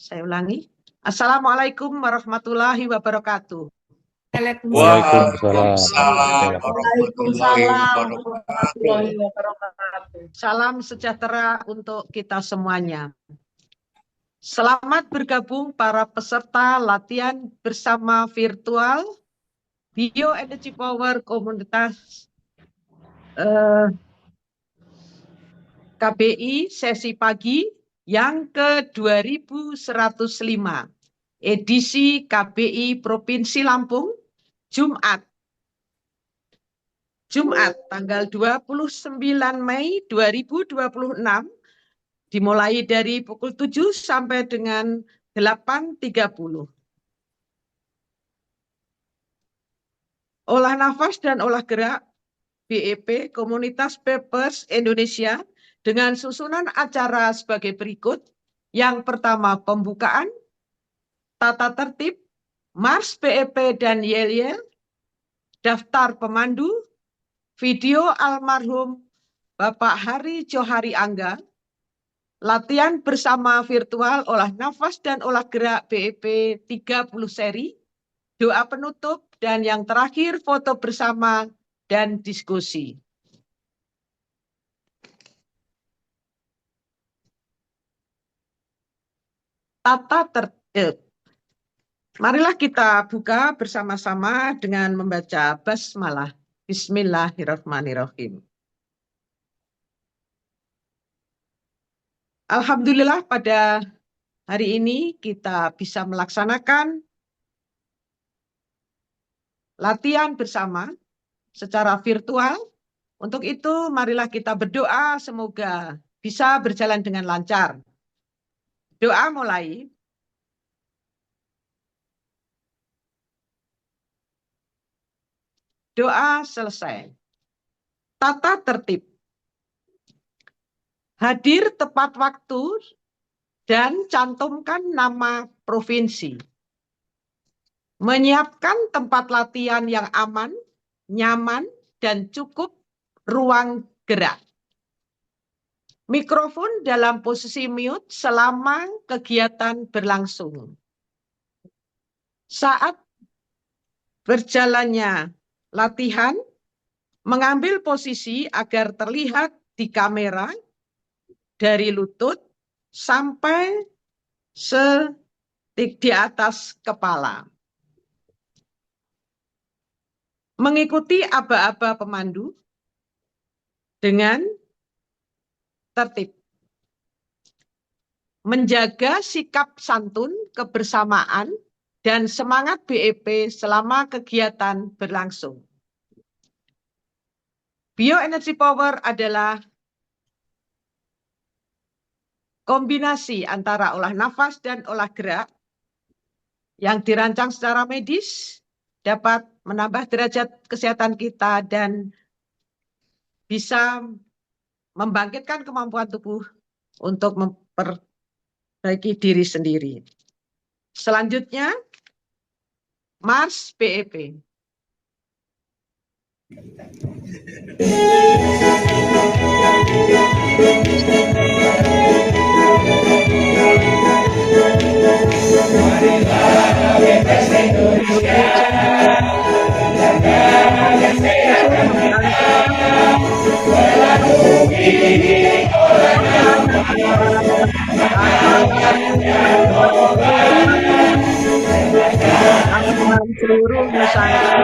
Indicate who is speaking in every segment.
Speaker 1: Saya ulangi. Assalamualaikum warahmatullahi wabarakatuh.
Speaker 2: Waalaikumsalam.
Speaker 1: Waalaikumsalam warahmatullahi wabarakatuh. Salam sejahtera untuk kita semuanya. Selamat bergabung para peserta latihan bersama virtual Bioenergy Power Komunitas KBI sesi pagi yang ke-2105 edisi KBI Provinsi Lampung Jumat tanggal 29 Mei 2026 dimulai dari pukul 7 sampai dengan 8.30. Olah nafas dan olah gerak BEP Komunitas Papers Indonesia dengan susunan acara sebagai berikut. Yang pertama pembukaan, tata tertib, Mars BEP dan Yel-Yel, daftar pemandu, video almarhum Bapak Hari Johari Angga, latihan bersama virtual olah nafas dan olah gerak BEP 30 seri, doa penutup, dan yang terakhir foto bersama dan diskusi. Tata tertib. Marilah kita buka bersama-sama dengan membaca basmalah. Bismillahirrahmanirrahim. Alhamdulillah pada hari ini kita bisa melaksanakan latihan bersama secara virtual. Untuk itu marilah kita berdoa semoga bisa berjalan dengan lancar. Doa mulai. Doa selesai. Tata tertib. Hadir tepat waktu dan cantumkan nama provinsi. Menyiapkan tempat latihan yang aman, nyaman, dan cukup ruang gerak. Mikrofon dalam posisi mute selama kegiatan berlangsung. Saat berjalannya latihan, mengambil posisi agar terlihat di kamera dari lutut sampai di atas kepala. Mengikuti aba-aba pemandu dengan tertib. Menjaga sikap santun, kebersamaan, dan semangat BEP selama kegiatan berlangsung. Bioenergy Power adalah kombinasi antara olah nafas dan olah gerak yang dirancang secara medis, dapat menambah derajat kesehatan kita dan bisa membangkitkan kemampuan tubuh untuk memperbaiki diri sendiri. Selanjutnya, Mars BEP. Seluruh Nusantara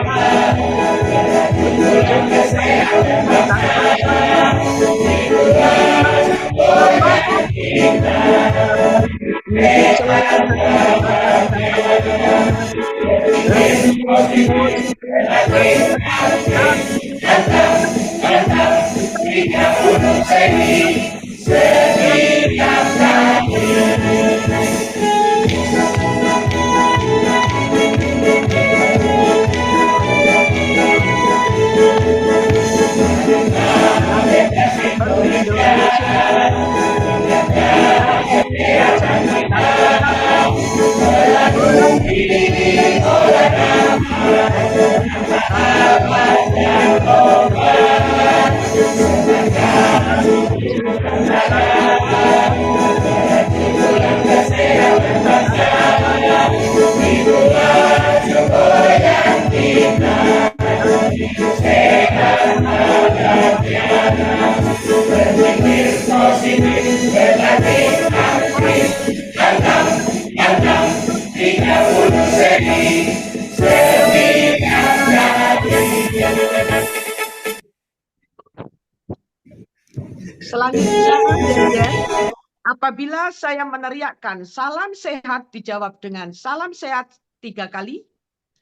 Speaker 1: Selanjutnya, apabila saya meneriakkan salam sehat dijawab dengan salam sehat 3 kali.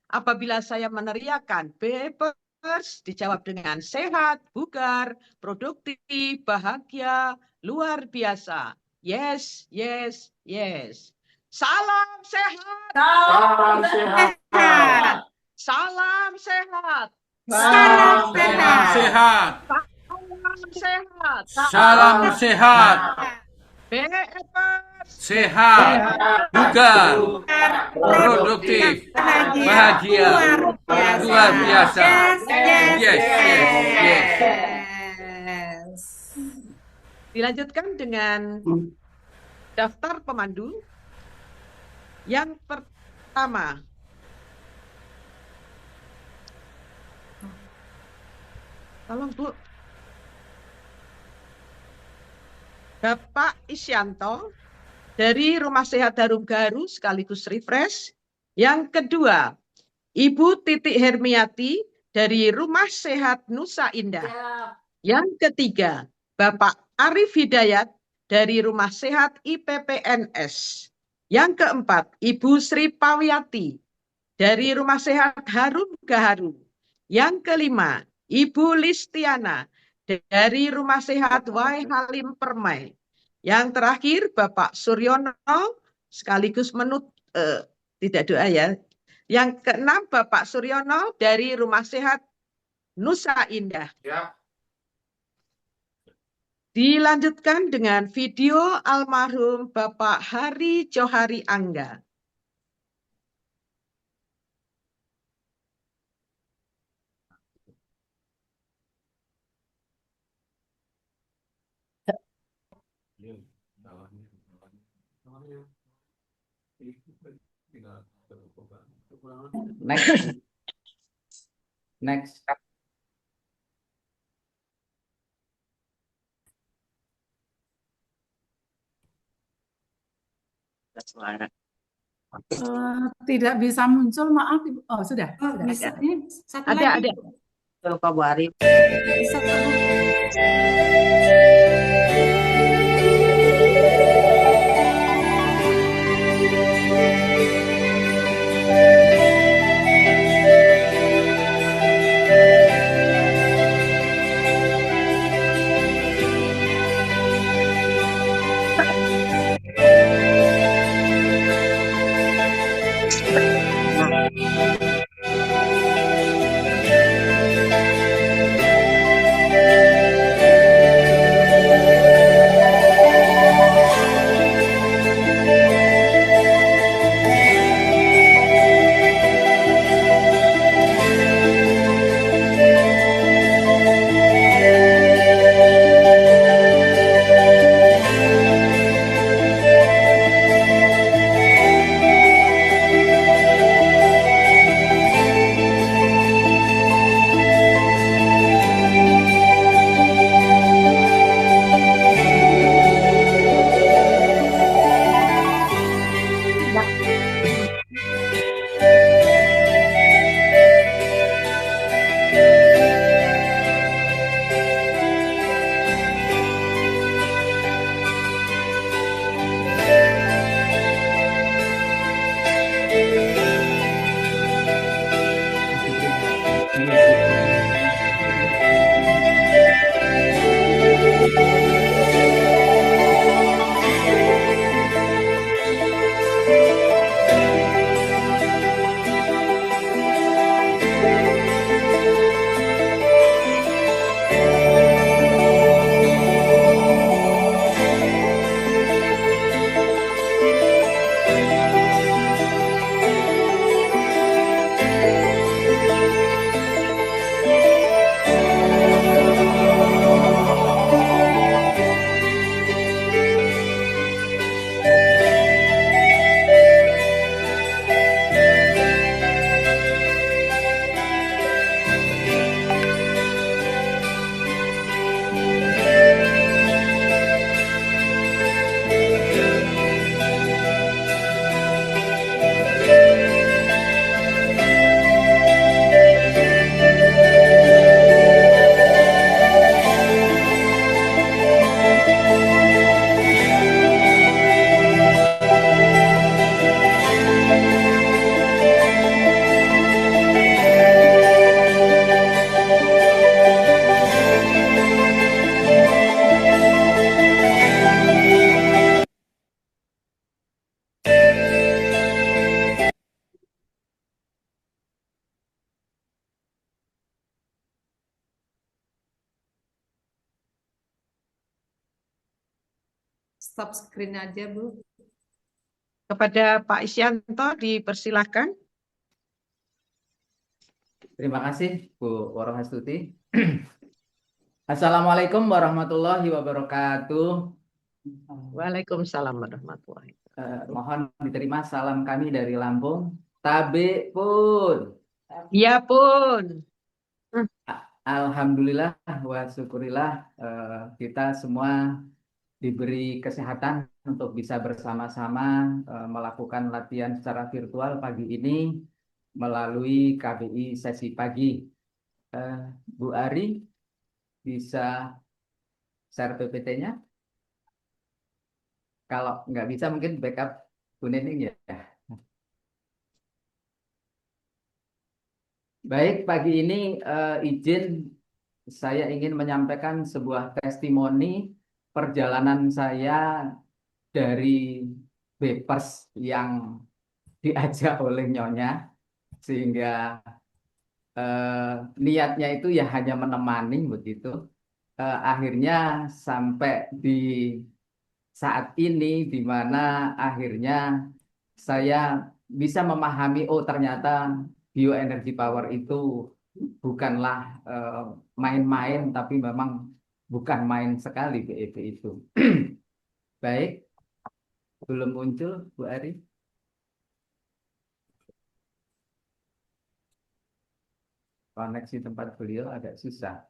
Speaker 1: Apabila saya meneriakkan Bepers dijawab dengan sehat, bugar, produktif, bahagia, luar biasa. Yes, yes, yes. Salam sehat.
Speaker 2: Salam sehat.
Speaker 1: Salam sehat.
Speaker 2: Salam sehat.
Speaker 1: Salam sehat.
Speaker 2: Salam sehat.
Speaker 1: Bepers
Speaker 2: Sehat, bugar, produktif, bahagia, luar biasa. Yes.
Speaker 1: Dilanjutkan dengan daftar pemandu. Yang pertama, tolong Bu, Bapak Isyanto dari Rumah Sehat Harum Gaharu sekaligus refresh. Yang kedua, Ibu Titik Hermiati dari Rumah Sehat Nusa Indah. Yang ketiga, Bapak Arif Hidayat dari Rumah Sehat IPPNS. Yang keempat, Ibu Sri Pawiati dari Rumah Sehat Harum Gaharu. Yang kelima, Ibu Listiana dari Rumah Sehat Wai Halim Permai. Yang terakhir, Bapak Suryono sekaligus tidak doa ya. Yang keenam, Bapak Suryono dari Rumah Sehat Nusa Indah.
Speaker 2: Ya.
Speaker 1: Dilanjutkan dengan video almarhum Bapak Hari Johari Angga.
Speaker 3: Next.
Speaker 4: Tidak bisa muncul, maaf Ibu. Oh, sudah.
Speaker 1: Bisa.
Speaker 4: Ini satu
Speaker 1: Ada.
Speaker 4: lagi.
Speaker 1: Pak Bu Arif.
Speaker 4: Bisa, Bu.
Speaker 3: stop screen aja, Bu.
Speaker 1: Kepada Pak Isyanto dipersilahkan.
Speaker 5: Terima kasih, Bu Worohastuti. Assalamualaikum warahmatullahi wabarakatuh.
Speaker 1: Waalaikumsalam warahmatullahi
Speaker 5: Mohon diterima salam kami dari Lampung. Tabe pun.
Speaker 1: Ya pun.
Speaker 5: Alhamdulillah wa syukurillah kita semua diberi kesehatan untuk bisa bersama-sama melakukan latihan secara virtual pagi ini melalui KBI sesi pagi. Bu Ari bisa share PPT-nya? Kalau nggak bisa mungkin backup Bu Nining ya. Baik, pagi ini izin saya ingin menyampaikan sebuah testimoni perjalanan saya dari Bepers yang diajak oleh Nyonya, sehingga niatnya itu ya hanya menemani begitu. Akhirnya sampai di saat ini di mana akhirnya saya bisa memahami, oh ternyata bioenergy power itu bukanlah main-main, tapi memang bukan main sekali BEP itu. Baik, belum muncul Bu Ari. Koneksi tempat beliau agak susah.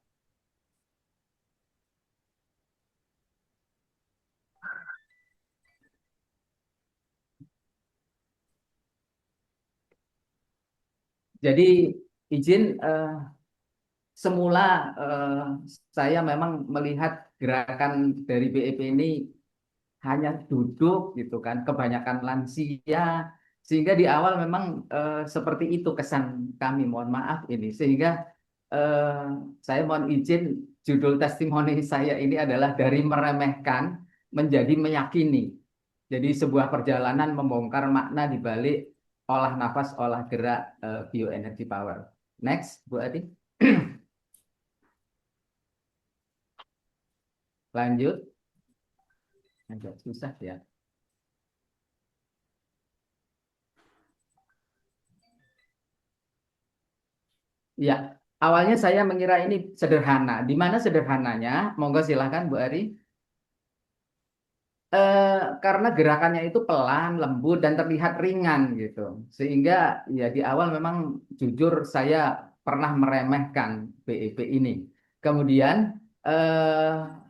Speaker 5: Jadi izin semula saya memang melihat gerakan dari BEP ini hanya duduk gitu kan, kebanyakan lansia, sehingga di awal memang seperti itu kesan kami, mohon maaf ini, sehingga saya mohon izin judul testimoni saya ini adalah dari meremehkan menjadi meyakini. Jadi sebuah perjalanan membongkar makna di balik olah nafas, olah gerak bioenergy power. Next, Bu Adi. Lanjut. Agak susah ya. Ya, awalnya saya mengira ini sederhana. Di mana sederhananya? Monggo silahkan Bu Ari. Karena gerakannya itu pelan, lembut, dan terlihat ringan gitu. Sehingga ya di awal memang jujur saya pernah meremehkan BEP ini. Kemudian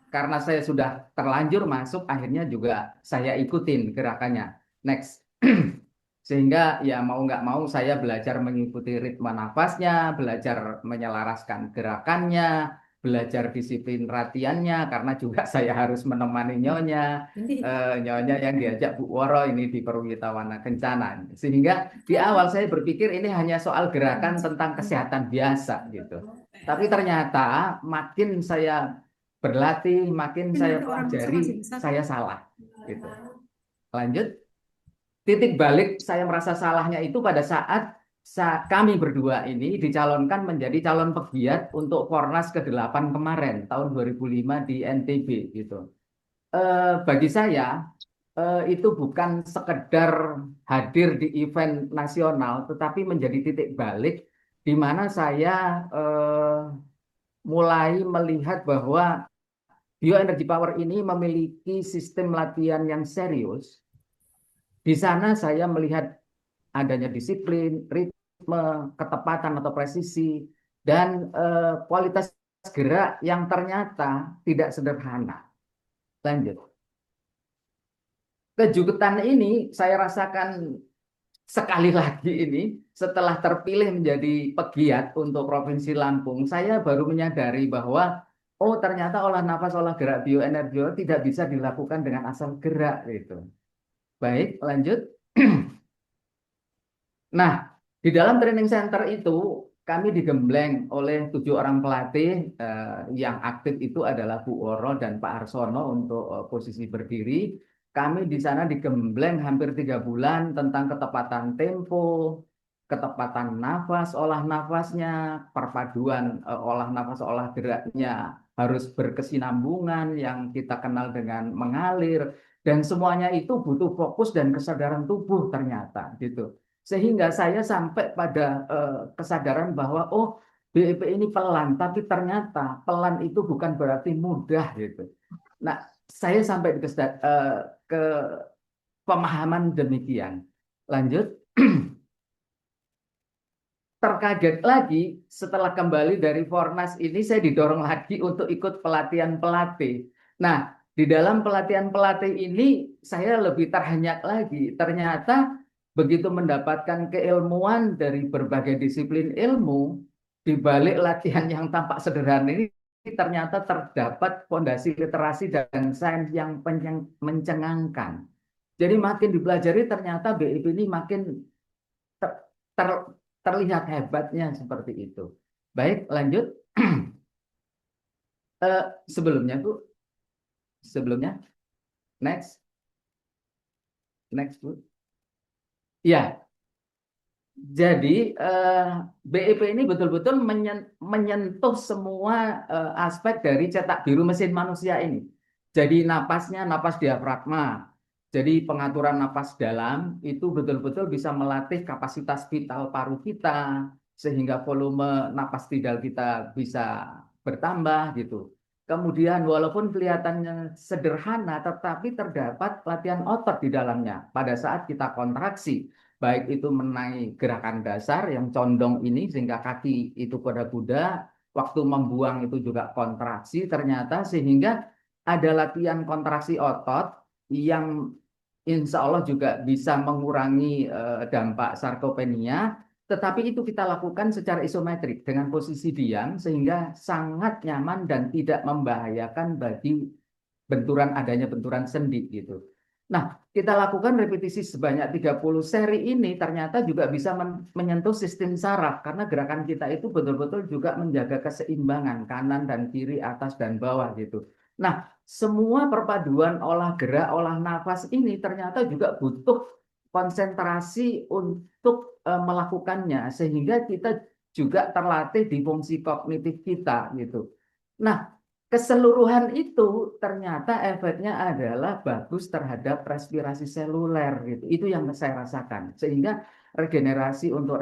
Speaker 5: karena saya sudah terlanjur masuk, akhirnya juga saya ikutin gerakannya. Next. Sehingga ya mau nggak mau saya belajar mengikuti ritme nafasnya, belajar menyelaraskan gerakannya, belajar disiplin latihannya, karena juga saya harus menemani Nyonya, Nyonya yang diajak Bu Woro ini di Perwitawana Kencana. Sehingga di awal saya berpikir ini hanya soal gerakan tentang kesehatan biasa gitu. Tapi ternyata makin saya berlatih, makin saya pelajari, saya salah gitu. Lanjut. Titik balik saya merasa salahnya itu pada saat kami berdua ini dicalonkan menjadi calon pegiat untuk Fornas ke-8 kemarin, tahun 2005 di NTB gitu. Bagi saya itu bukan sekedar hadir di event nasional, tetapi menjadi titik balik di mana saya mulai melihat bahwa bioenergy power ini memiliki sistem latihan yang serius. Di sana saya melihat adanya disiplin, ritme, ketepatan atau presisi, dan kualitas gerak yang ternyata tidak sederhana. Lanjut. Kejutan ini saya rasakan sekali lagi ini setelah terpilih menjadi pegiat untuk Provinsi Lampung, saya baru menyadari bahwa oh ternyata olah nafas, olah gerak bioenergi tidak bisa dilakukan dengan asal gerak gitu. Baik, lanjut. Nah, di dalam training center itu kami digembleng oleh 7 orang pelatih yang aktif itu adalah Bu Woro dan Pak Arsono untuk posisi berdiri. Kami di sana digembleng hampir 3 bulan tentang ketepatan tempo, ketepatan nafas, olah nafasnya, perpaduan olah nafas, olah geraknya, harus berkesinambungan yang kita kenal dengan mengalir, dan semuanya itu butuh fokus dan kesadaran tubuh ternyata gitu. Sehingga saya sampai pada kesadaran bahwa oh, BEP ini pelan, tapi ternyata pelan itu bukan berarti mudah gitu. Nah, saya sampai ke pemahaman demikian. Lanjut. Terkaget lagi setelah kembali dari Fornas ini, saya didorong lagi untuk ikut pelatihan pelatih. Nah, di dalam pelatihan pelatih ini saya lebih terhenyak lagi. Ternyata begitu mendapatkan keilmuan dari berbagai disiplin ilmu, di balik latihan yang tampak sederhana ini ternyata terdapat fondasi literasi dan sains yang mencengangkan. Jadi makin dipelajari ternyata BIP ini makin ter- ter- terlihat hebatnya seperti itu. Baik, lanjut. Sebelumnya, Bu. Sebelumnya. Next. Next, Bu. Ya, jadi BIP ini betul-betul menyentuh semua aspek dari cetak biru mesin manusia ini. Jadi napasnya napas diafragma. Jadi pengaturan napas dalam itu betul-betul bisa melatih kapasitas vital paru kita sehingga volume napas tidal kita bisa bertambah gitu. Kemudian walaupun kelihatannya sederhana tetapi terdapat latihan otot di dalamnya pada saat kita kontraksi, baik itu menaik gerakan dasar yang condong ini sehingga kaki itu pada kuda, waktu membuang itu juga kontraksi ternyata, sehingga ada latihan kontraksi otot yang insya Allah juga bisa mengurangi dampak sarkopenia, tetapi itu kita lakukan secara isometrik dengan posisi diam sehingga sangat nyaman dan tidak membahayakan bagi adanya benturan sendi gitu. Nah, kita lakukan repetisi sebanyak 30 seri ini ternyata juga bisa menyentuh sistem saraf karena gerakan kita itu betul-betul juga menjaga keseimbangan kanan dan kiri, atas dan bawah gitu. Nah, semua perpaduan olah gerak, olah nafas ini ternyata juga butuh konsentrasi untuk melakukannya sehingga kita juga terlatih di fungsi kognitif kita gitu. Nah, keseluruhan itu ternyata efeknya adalah bagus terhadap respirasi seluler gitu. Itu yang saya rasakan. Sehingga regenerasi untuk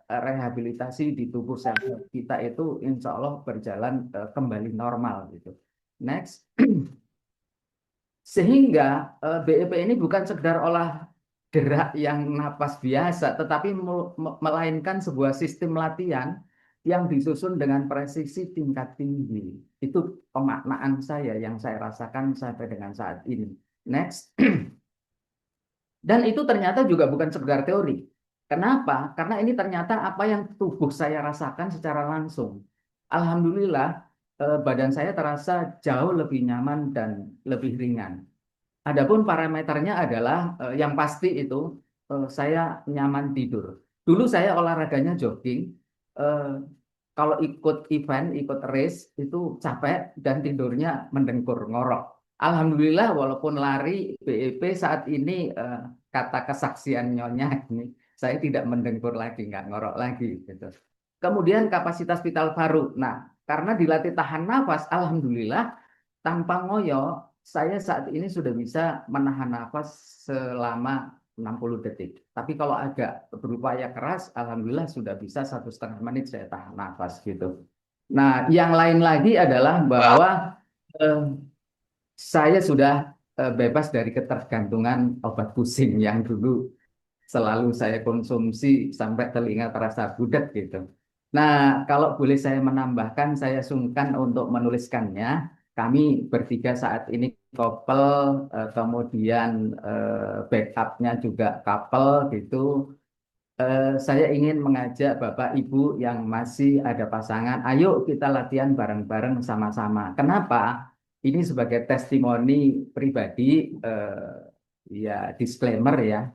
Speaker 5: rehabilitasi di tubuh sel kita itu insya Allah berjalan kembali normal gitu. Next. Sehingga BEP ini bukan sekedar olah gerak yang napas biasa, tetapi melainkan sebuah sistem latihan yang disusun dengan presisi tingkat tinggi. Itu pemaknaan saya yang saya rasakan sampai dengan saat ini. Next. Dan itu ternyata juga bukan sekedar teori. Kenapa? Karena ini ternyata apa yang tubuh saya rasakan secara langsung. Alhamdulillah, badan saya terasa jauh lebih nyaman dan lebih ringan. Adapun parameternya adalah yang pasti itu saya nyaman tidur. Dulu saya olahraganya jogging. Kalau ikut event, ikut race itu capek dan tidurnya mendengkur, ngorok. Alhamdulillah walaupun lari BEP saat ini kata kesaksian nyonya ini saya tidak mendengkur lagi, nggak ngorok lagi gitu. Kemudian kapasitas vital paru. Nah, karena dilatih tahan nafas, alhamdulillah tanpa ngoyo saya saat ini sudah bisa menahan nafas selama 60 detik. Tapi kalau agak berupaya keras, alhamdulillah sudah bisa 1,5 menit saya tahan nafas gitu. Nah, yang lain lagi adalah bahwa saya sudah bebas dari ketergantungan obat pusing yang dulu selalu saya konsumsi sampai telinga terasa budak gitu. Nah, kalau boleh saya menambahkan, saya sungkan untuk menuliskannya. Kami bertiga saat ini couple, kemudian backupnya juga couple gitu. Saya ingin mengajak Bapak Ibu yang masih ada pasangan, ayo kita latihan bareng-bareng sama-sama. Kenapa? Ini sebagai testimoni pribadi, ya disclaimer ya.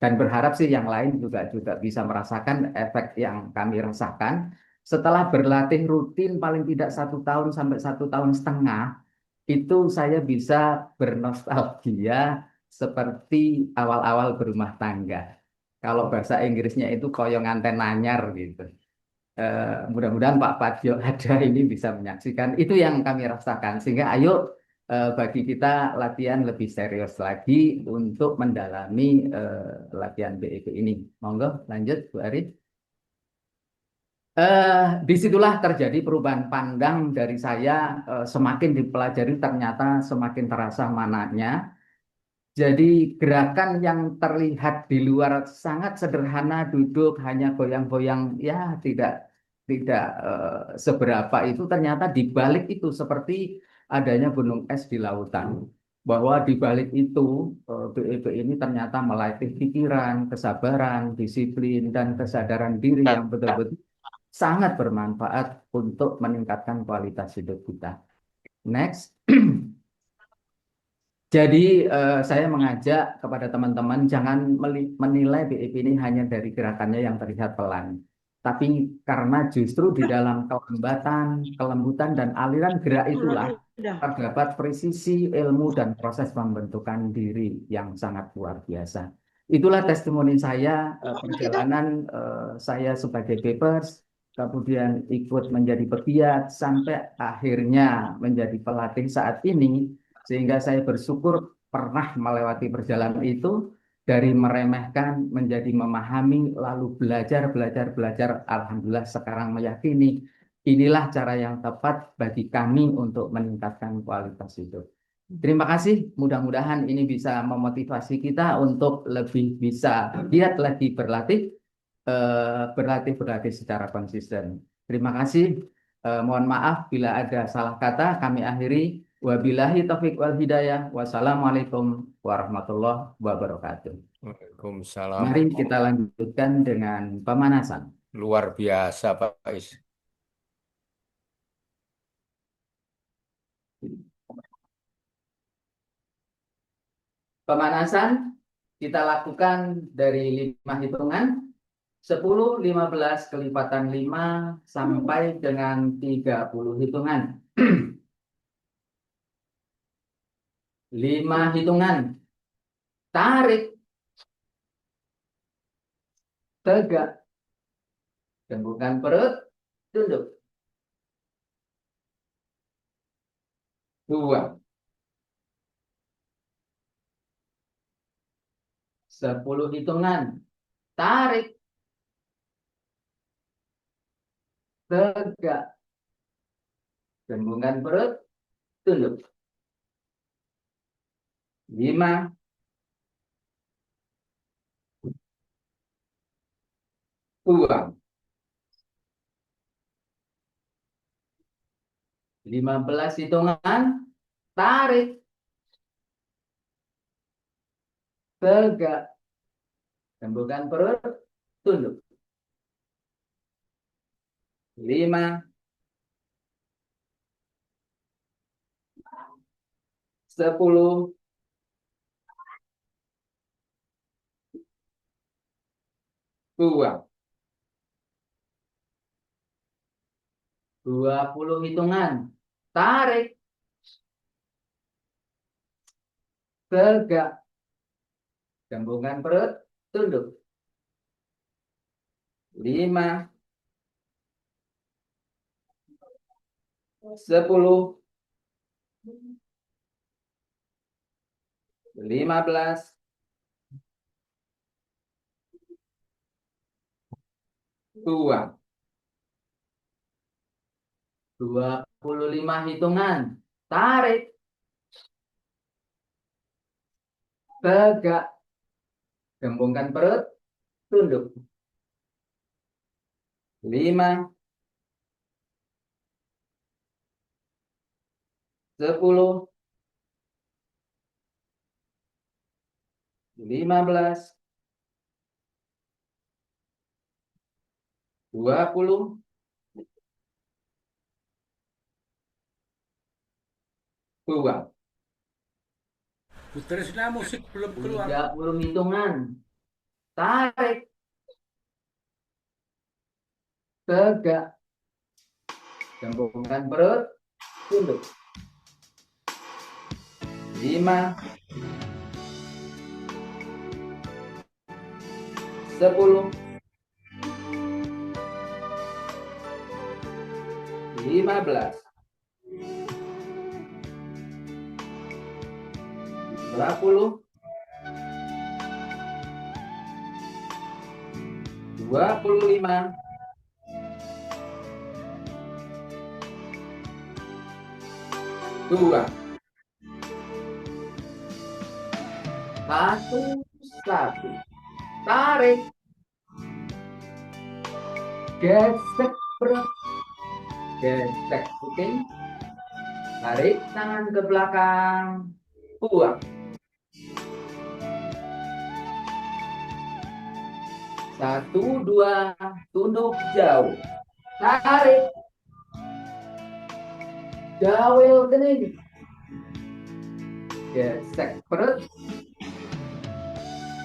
Speaker 5: Dan berharap sih yang lain juga bisa merasakan efek yang kami rasakan. Setelah berlatih rutin paling tidak 1 tahun sampai 1,5 tahun, itu saya bisa bernostalgia seperti awal-awal berumah tangga. Kalau bahasa Inggrisnya itu koyo nganten anyar gitu. Mudah-mudahan Pak Padjo ada ini bisa menyaksikan. Itu yang kami rasakan. Sehingga ayo bagi kita latihan lebih serius lagi untuk mendalami latihan BEP ini. Monggo lanjut Bu Ari. Disitulah terjadi perubahan pandang dari saya, semakin dipelajari ternyata semakin terasa mananya. Jadi gerakan yang terlihat di luar sangat sederhana, duduk hanya goyang-goyang, ya tidak seberapa itu, ternyata di balik itu seperti adanya gunung es di lautan. Bahwa di balik itu BEP ini ternyata melatih pikiran, kesabaran, disiplin, dan kesadaran diri yang betul-betul sangat bermanfaat untuk meningkatkan kualitas hidup kita. Next. Jadi saya mengajak kepada teman-teman jangan menilai BEP ini hanya dari gerakannya yang terlihat pelan. Tapi karena justru di dalam kelembatan, kelembutan, dan aliran gerak itulah terdapat presisi ilmu dan proses pembentukan diri yang sangat luar biasa. Itulah testimoni saya, perjalanan saya sebagai Bepers, kemudian ikut menjadi pegiat, sampai akhirnya menjadi pelatih saat ini. Sehingga saya bersyukur pernah melewati perjalanan itu, dari meremehkan menjadi memahami, lalu belajar. Alhamdulillah sekarang meyakini inilah cara yang tepat bagi kami untuk meningkatkan kualitas hidup. Terima kasih, mudah-mudahan ini bisa memotivasi kita untuk lebih bisa giat lagi berlatih secara konsisten. Terima kasih. Mohon maaf bila ada salah kata, kami akhiri. Wabillahi taufiq wal hidayah. Wassalamualaikum warahmatullahi wabarakatuh.
Speaker 2: Waalaikumsalam.
Speaker 5: Mari kita lanjutkan dengan pemanasan.
Speaker 2: Luar biasa Pak Is.
Speaker 5: Pemanasan kita lakukan dari 5 hitungan. 10, 15, kelipatan 5, sampai dengan 30 hitungan. 5 hitungan. Tarik. Tegak. Gembungkan perut. Tunduk. 2. 10 hitungan. Tarik. Tegak. Gembungkan perut. Tunduk. 5. Buang. 15 hitungan. Tarik. Tegak. Gembungkan perut. Tunduk. 5. 10. Buang. 20 hitungan. Tarik. Tegak. Gembungkan perut. Tunduk. 5. 10. 15. Buang. 25 hitungan. Tarik. Tegak. Gembungkan perut. Tunduk. 5. 10. 15. 20. Buang.
Speaker 2: Tresna musik belum keluar.
Speaker 5: 30 hitungan. Tarik. Tegak. Gembungkan perut. Tunduk. 5. 10. 15, 20, 25, 2, 1, tarik, gesek perut, gesek kuping, tarik tangan ke belakang, buang. 1, 2, tunduk jauh, tarik, jawil kening, gesek perut,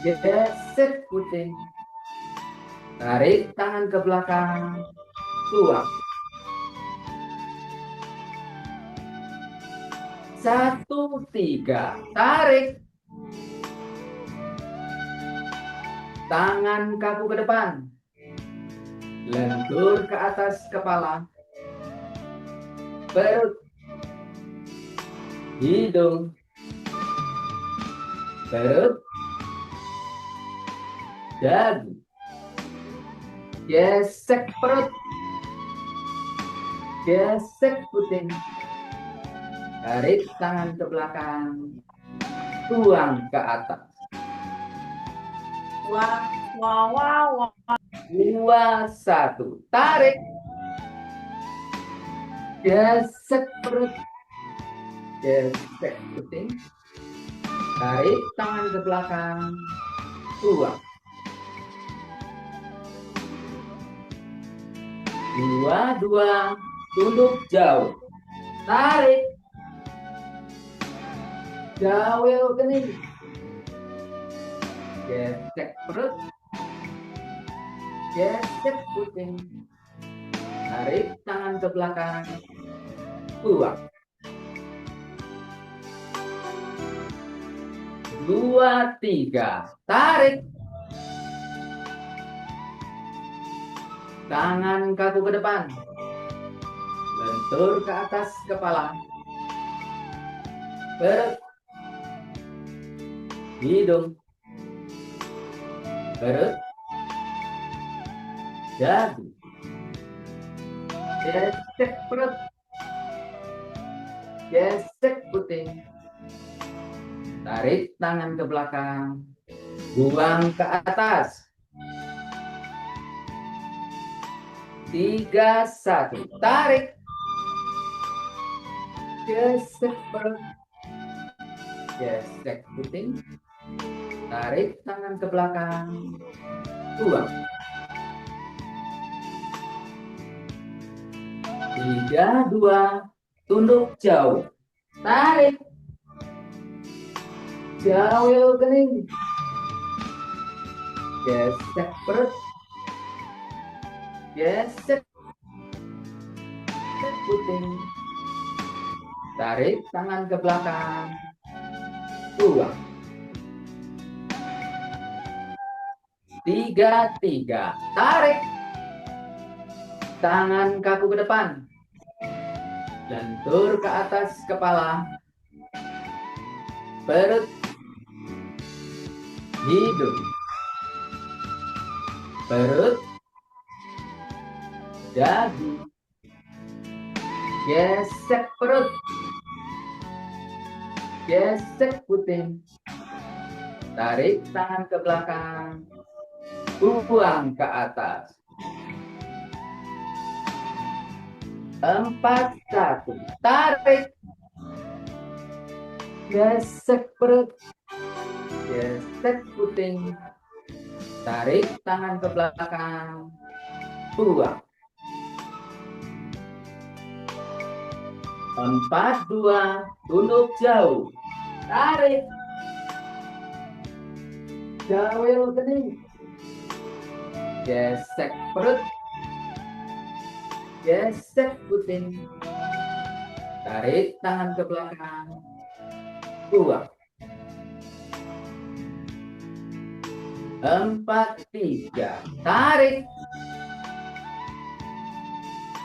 Speaker 5: gesek kucing, tarik tangan ke belakang, buang. 1, 3, tarik, tangan kaku ke depan, lentur ke atas kepala, perut, hidung, perut, dagu, gesek perut, gesek puting, tarik tangan ke belakang, tuang ke atas.
Speaker 3: Wow, wow, wow.
Speaker 5: 2, 1, tarik, gesek perut, gesek puting, tarik tangan ke belakang, tuang. 2, 2, tunduk jauh, tarik, jawil kening, gesek perut, gesek puting, tarik tangan ke belakang, buang. 2, 3, tarik, tangan kaku ke depan, lentur ke atas kepala, perut, hidung, perut, dagu, gesek perut, gesek puting, tarik tangan ke belakang, buang ke atas. 3, 1, tarik, gesek perut, gesek puting, tarik tangan ke belakang, buang. 3, 2, tunduk jauh, tarik, jawil kening, gesek perut, gesek puting, tarik tangan ke belakang, buang. 3, 3, tarik, tangan kaku ke depan, lentur ke atas kepala, perut, hidung, perut, dagu, gesek perut, gesek puting, tarik tangan ke belakang, buang ke atas. 4, 1, tarik, gesek perut, gesek puting, tarik tangan ke belakang, buang. 4, 2, tunduk jauh, tarik, jawil kening, gesek perut, gesek puting, tarik tangan ke belakang, buang. 4, 3, tarik,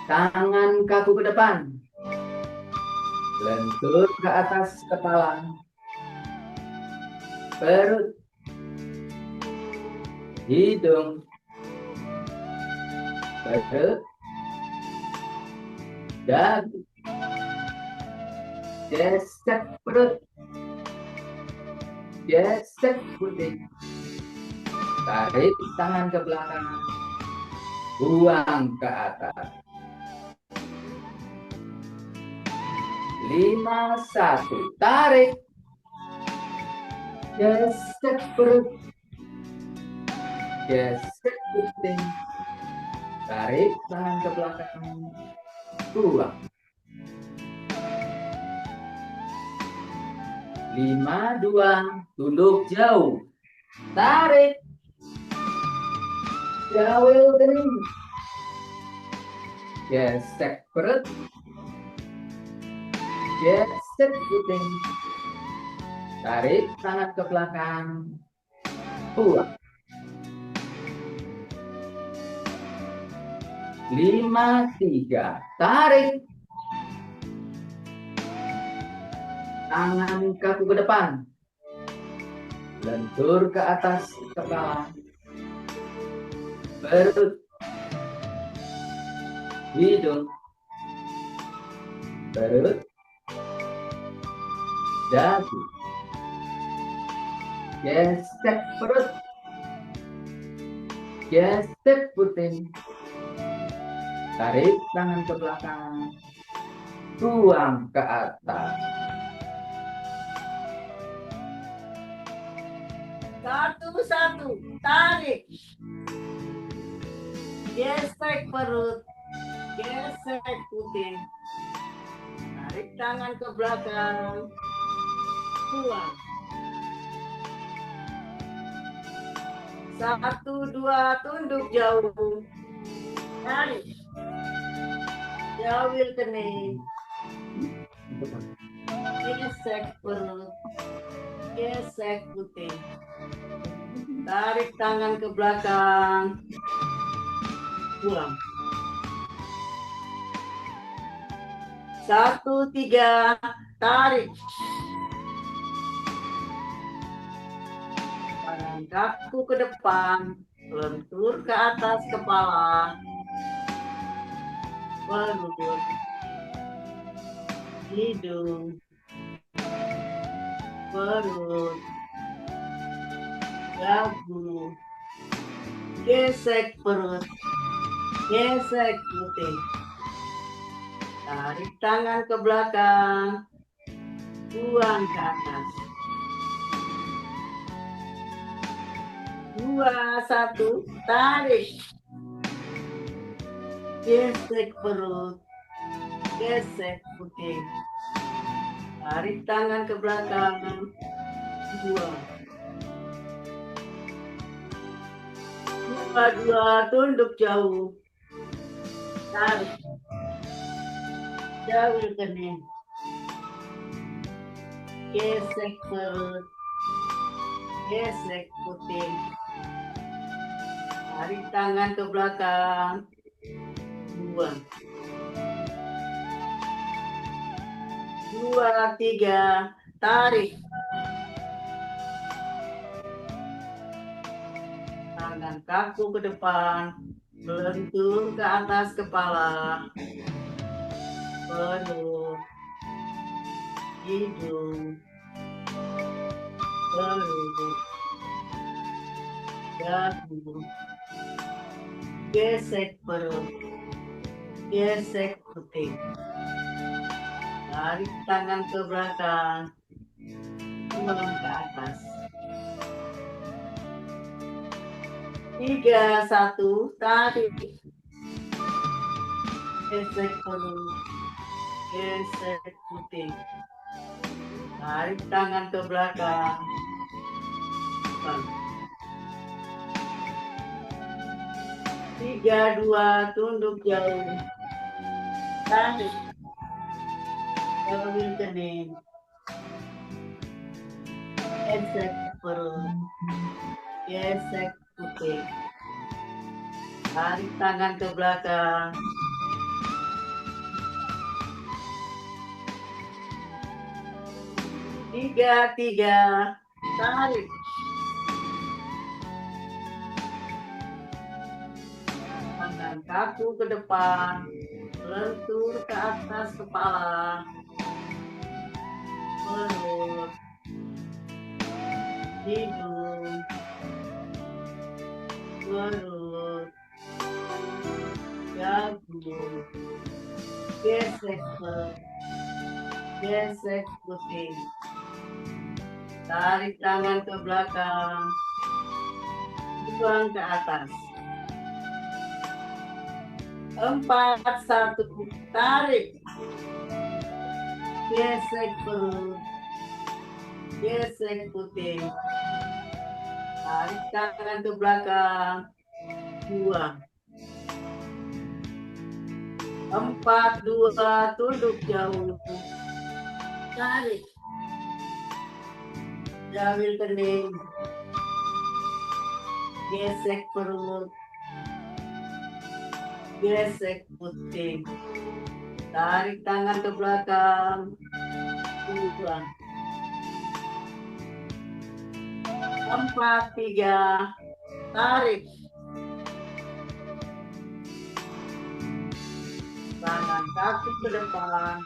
Speaker 5: Tangan kaku ke depan. Lentur ke atas kepala. Perut. Hidung. Perut. Dagu. Gesek perut. Gesek putih. Tarik tangan ke belakang. Buang ke atas. 5-1. Tarik. Gesek perut. Gesek putih. Tarik tangan ke belakang. Buang. 5-2. Tunduk jauh. Tarik. Jauh kening. Gesek perut. Gesek puting. Tarik tangan ke belakang. Buang. 5-3. Tarik. Tangan kaku ke depan. Lentur ke atas kepala. Perut. Hidung. Perut. Dagu. Gesek perut. Gesek puting. Tarik tangan ke belakang. Buang ke atas.
Speaker 3: 1-1. Tarik. Gesek perut. Gesek putih. Tarik tangan ke belakang. Buang. 1-2. Tunduk jauh. Tarik. Jauh kening. Gesek perut. Gesek putih. Tarik tangan ke belakang. Buang. 1-3. Tarik. Tangan kaku ke depan. Lentur ke atas kepala. Perut. Hidung. Perut. Dagu. Gesek perut. Gesek putih. Tarik tangan ke belakang. Buang ke atas. 2-1. Tarik. Gesek perut. Gesek putih. Tarik tangan ke belakang. Buang. 2-2. Tunduk jauh. Tarik. Jauh kening. Gesek perut. Gesek putih. Tarik tangan ke belakang. Buang. 2-3. Tarik. Tangan kaku ke depan. Melentur ke atas kepala. Perut. Hidung. Perut. Dagu. Gesek perut. Gesek putih. Tarik tangan ke belakang. Buang ke atas. 3-1. Tarik. Gesek perut. Gesek putih. Tarik tangan ke belakang. 3-2. Tunduk jauh. Tarik. Jauh kening. Gesek perut. Gesek putih. Tarik tangan ke belakang. 3, tarik. Tangan kaku ke depan, lentur ke atas kepala, perut, hidung, perut, jagung, gesek perut, gesek puting. Tarik tangan ke belakang, buang ke atas. 4, 1, tarik. Gesek perut, gesek puting. Tarik tangan ke belakang, buang. 4, 2, tunduk jauh. Tarik. Jamil kening. Gesek perut. Gesek puting. Tarik tangan ke belakang. Buang. 4, 3. Tarik. Tangan kaki ke depan.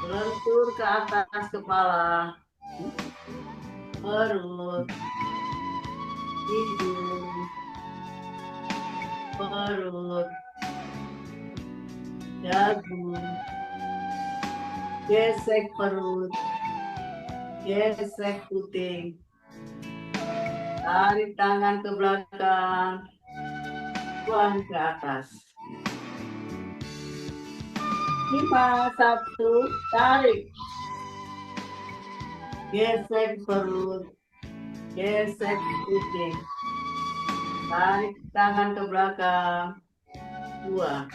Speaker 3: Lentur ke atas kepala. Perut, hidung, perut, jagung, gesek perut, gesek puting. Tarik tangan ke belakang, buang ke atas. 5, 1, tarik. Gesek perut, gesek puting. Tarik tangan ke belakang, buang.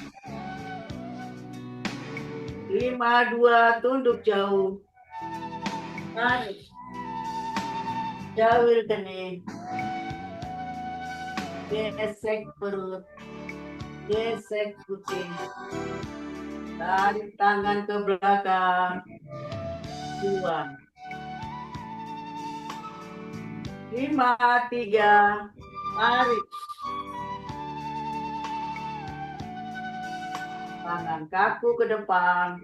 Speaker 3: 5, 2, tunduk jauh. Tarik. Jawil kening. Gesek perut, gesek puting. Tarik tangan ke belakang, buang. 5, 3, tarik. Tangan kaku ke depan,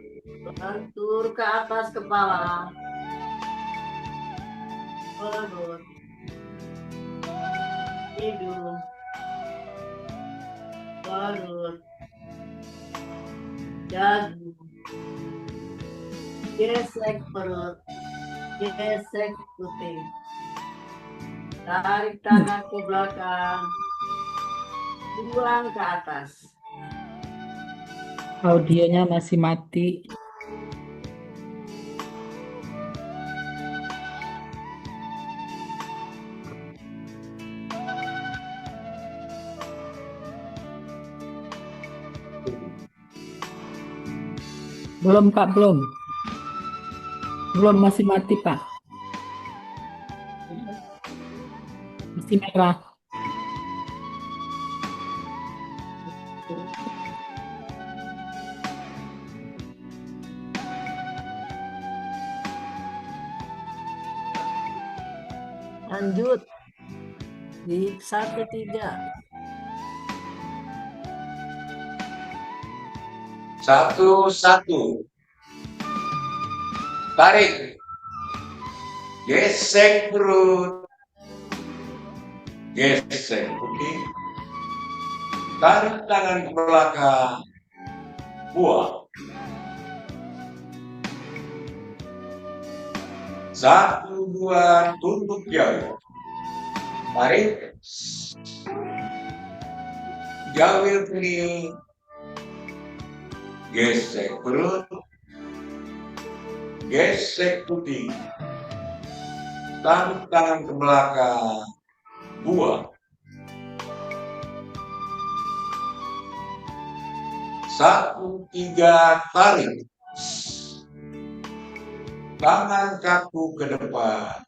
Speaker 3: lentur ke atas kepala, perut, hidung, perut, jagung, gesek perut, gesek puting. Tarik tangan ke belakang, buang ke atas.
Speaker 6: Audionya masih mati. Belum, Pak, belum. Belum, masih mati, Pak. Masih merah.
Speaker 3: Lanjut di 1, 3.
Speaker 2: 1, 1. Tarik. Gesek perut. Gesek puting. Tarik tangan ke belakang. Buang. 1, 2, tunduk jauh. Tarik. Jawil kening. Gesek perut. Gesek puting. Tarik tangan ke belakang. Buang. 1, 3, tarik. Tangan kaku ke depan.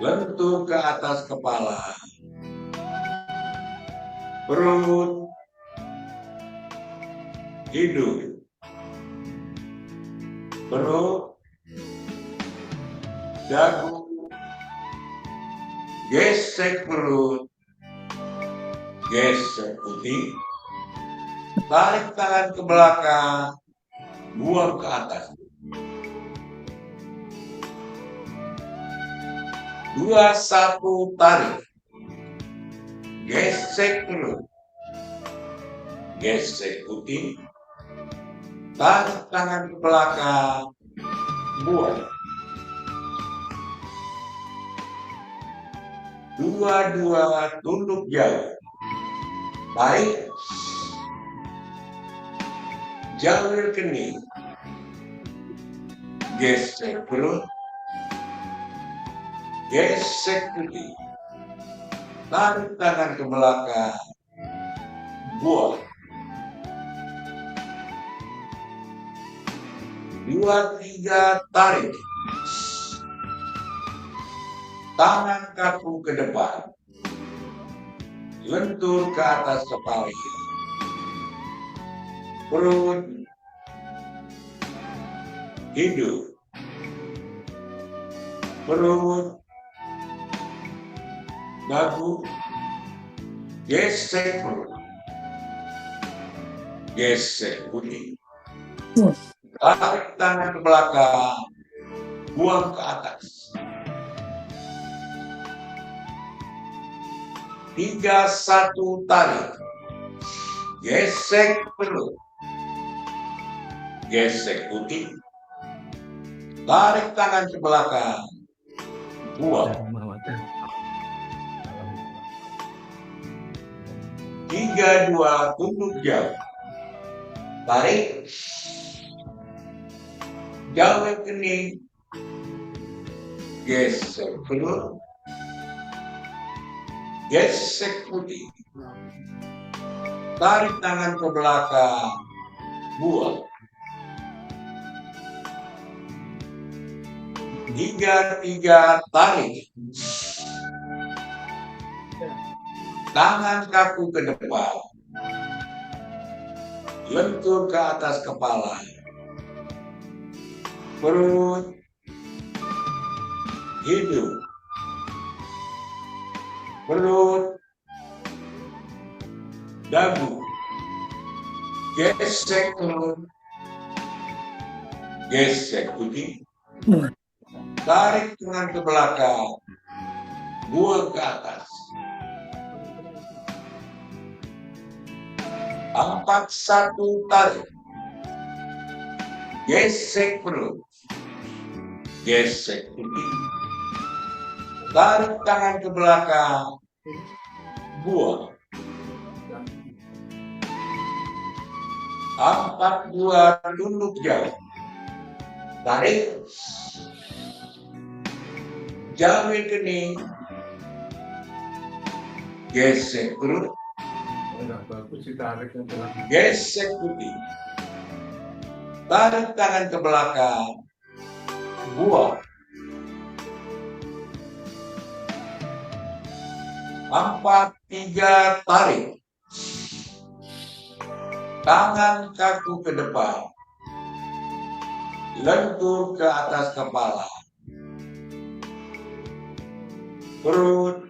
Speaker 2: Lentur ke atas kepala. Perut. Hidung. Perut. dagu, gesek perut, gesek putih, tarik tangan ke belakang, buang ke atas. 2, 1, tarik, gesek perut, gesek putih, tarik tangan ke belakang, buang. 2, tunduk jauh, tarik, jalur kening, gesek perut, gesek putih, tarik tangan ke belakang, buang. 2, 3, tarik, tangan kaku ke depan, lentur ke atas kepala, perut, hidung, perut, dagu, gesek perut, gesek putih, tarik tangan ke belakang, buang ke atas. 3, 1, tarik, gesek perut, gesek putih, tarik tangan ke belakang, buang. 3, 2, tunduk jauh, tarik, jalur kening, gesek perut, gesek putih, tarik tangan ke belakang, buang. 3, tarik, tangan kaku ke depan, lentur ke atas kepala, perut, hidung, perut, dagu, gesek perut, gesek putih, tarik tangan ke belakang, buang ke atas. 4, 1, tarik, gesek perut, gesek putih, tarik tangan ke belakang, buang. 4, 2, tunduk jauh, tarik, jalur kening, gesek perut, gesek putih, tarik tangan ke belakang, buang. 4, 3, tarik, tangan kaku ke depan, lentur ke atas kepala, perut,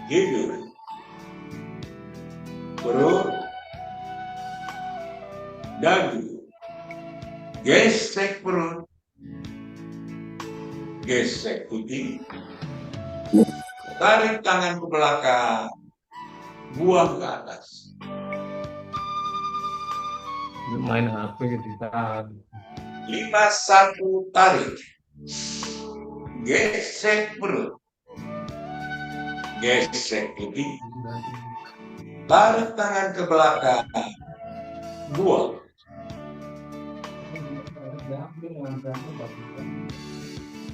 Speaker 2: hidung, perut, dagu, gesek perut, gesek putih, tarik tangan ke belakang, buang ke atas.
Speaker 7: Main HP gitu.
Speaker 2: 5, 1, tarik, gesek perut, gesek putih, tarik tangan ke belakang, buang.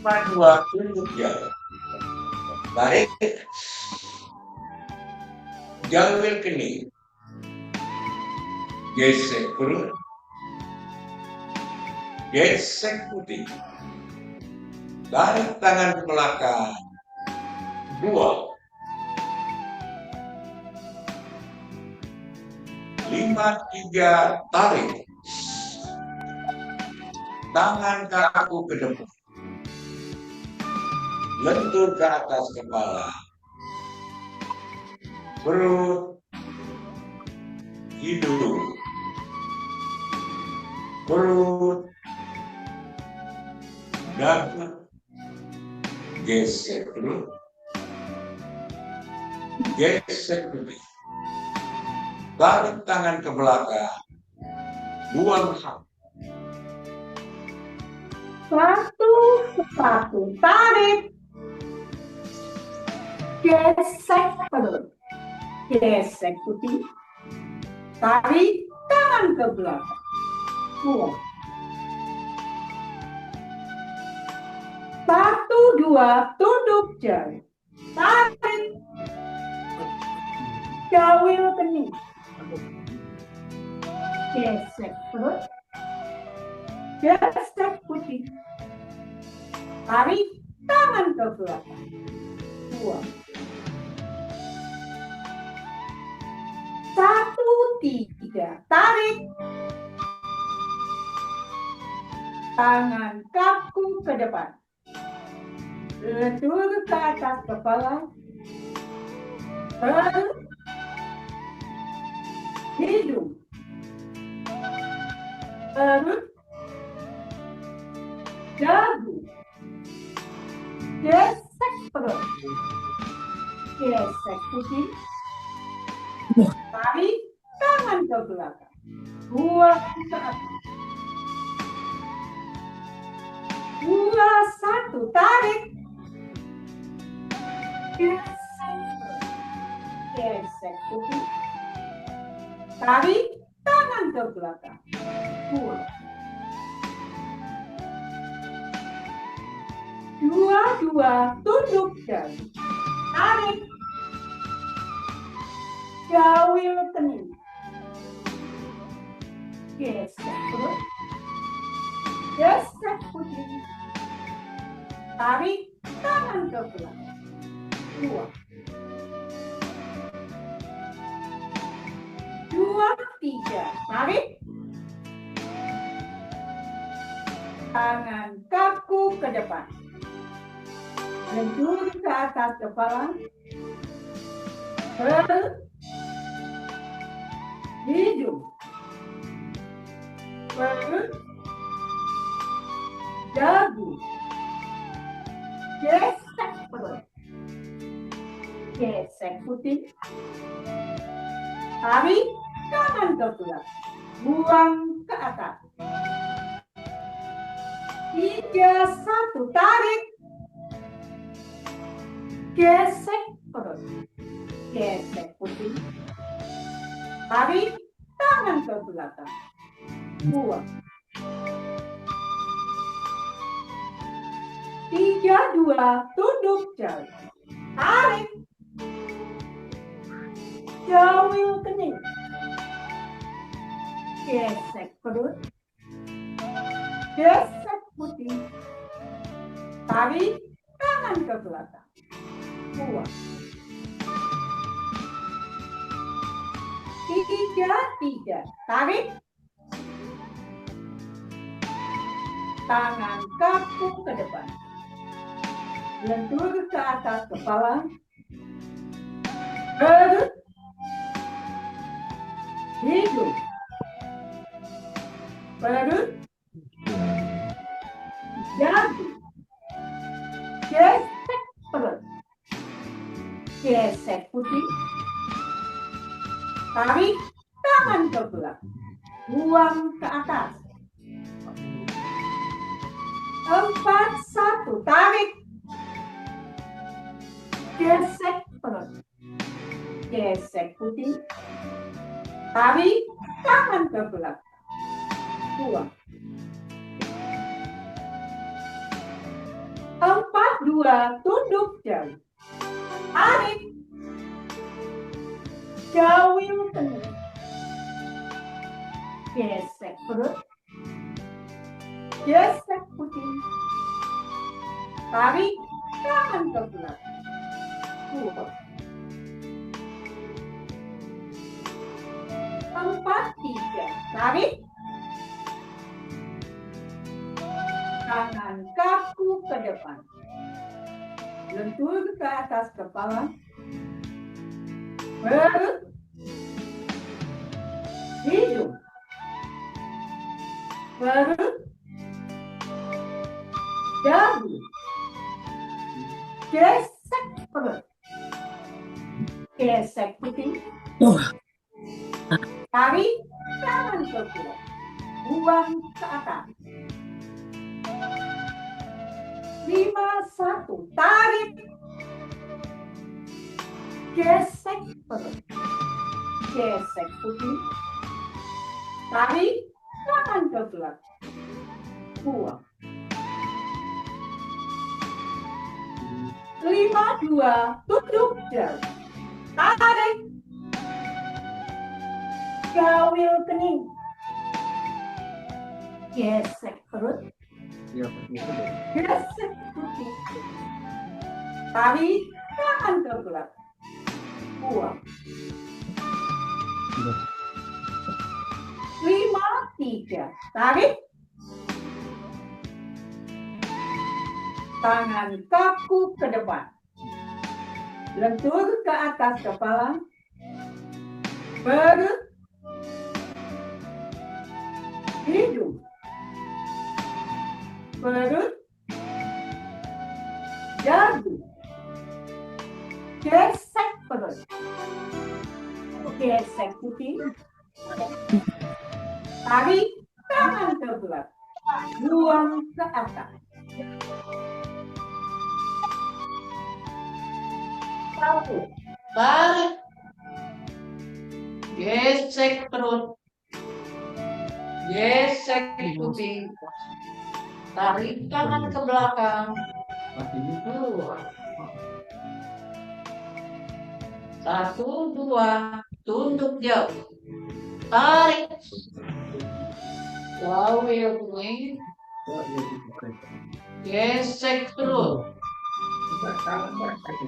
Speaker 2: 5, 2, tunduk jauh, tarik, jalur kening, gesek perut, gesek putih, tarik tangan ke belakang, buang. 5, 3, tarik, tangan kaku ke depan, lentur ke atas kepala, perut, hidung, perut, dagu, gesek perut, gesek pipi, tarik tangan ke belakang, buang hap.
Speaker 8: Satu persatu tarik, gesek perut, gesek putih, tarik tangan ke belakang, buang. 1, 2, tunduk jari, tarik, jawil kening, gesek perut, gesek putih, tarik tangan ke belakang, buang. 1, 3, tarik, tangan kaku ke depan, lentur ke atas kepala, perut, hidung, perut, dagu, gesek perut, gesek putih, tarik tangan ke belakang, buang ke atas. 2, 1, tarik, gesek perut, gesek putih, tarik tangan ke belakang, buang. 2, tunduk jari, tarik, jawil kening, gesek perut, gesek putih, tarik tangan ke belakang, buang. 2, 3, tarik, tangan kaku ke depan, lentur ke atas kepala, perut, hidung, perut, dagu, gesek perut, gesek putih, tarik tangan ke belakang, buang ke atas. 3, 1, tarik, gesek perut, gesek putih, tarik tangan ke belakang, buang. 3, 2, tunduk jari, tarik, jawil kening, gesek perut, gesek putih, tarik tangan ke belakang, buang. 3, tarik, tangan kaku ke depan, lentur ke atas kepala, perut, hidung, perut, dagu, gesek perut, gesek putih, tarik tangan ke belakang, buang ke atas. 4, 1, tarik, gesek perut, gesek putih, tarik tangan ke belakang, buang. 4, 2, tunduk jari, tarik, jawil kening, gesek perut, gesek putih, tarik tangan ke belakang, buang. 4, 3, tarik, tangan kaku ke depan, lentur ke atas kepala, perut, hidung, perut, dagu, gesek perut, gesek pipi, tarik tangan ke bawah, buang ke atas. 51, tarik, gesek perut, gesek putih, tarik tangan ke belakang, buang. 52, tutup jauh, tarik, gawil kening, gesek perut, gesek putih, tarik tangan ke belakang, buang. 53, tarik, tangan kaku ke depan, lentur ke atas kepala, perut, hidung, perut, dagu, gesek perut, gesek putih, tarik tangan ke belakang, buang ke atas. Satu,
Speaker 1: Tarik. Gesek perut. Gesek putih. Tarik tangan ke belakang. Dua. 1, 2, tunduk jauh. Tarik. Gawil kening. Gesek perut.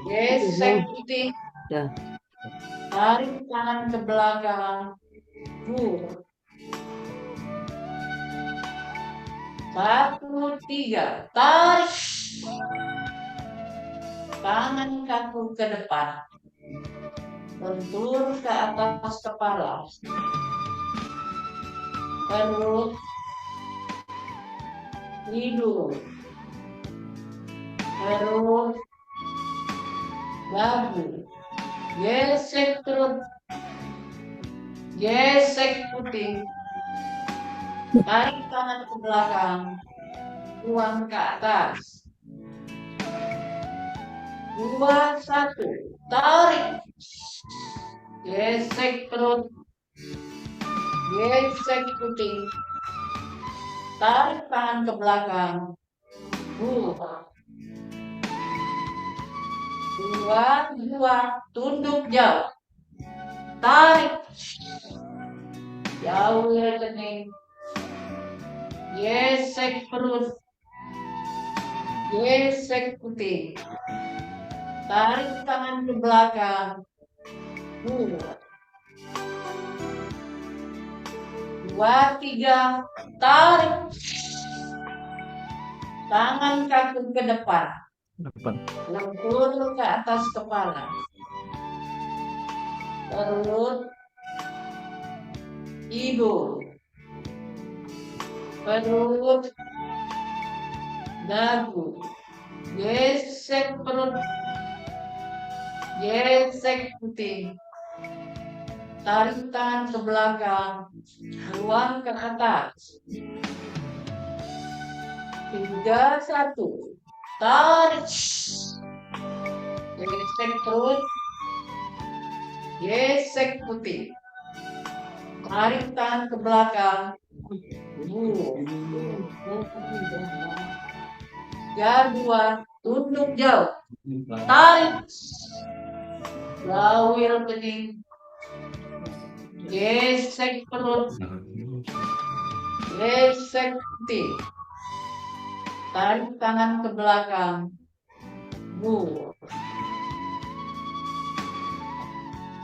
Speaker 1: Gesek putih. Tarik tangan ke belakang. 2. 1, 3. Tarik. Tangan kaku ke depan. Lentur ke atas kepala. Perut. Hidung. Perut. Dagu. Gesek perut. Gesek putih. Tarik tangan ke belakang. Buang ke atas. 2, 1. Tarik. Gesek perut. Gesek putih. Tarik tangan ke belakang. 2, 2, tunduk jauh. Tarik. Jauh ya kening. Gesek perut. Gesek putih. Tarik tangan ke belakang. 2, 3. Tarik. Tangan kaku ke depan. Lentur ke atas kepala. Perut. Hidung. Perut. Dagu. Gesek perut. Gesek putih. Tarik tangan ke belakang. Buang ke atas. 3, 1. Tarik. Gesek perut. Gesek putih. Tarik tangan ke belakang. 2, tunduk jauh. Tarik. Gawil kening. Gesek perut. Gesek putih. Tarik tangan ke belakang. 2,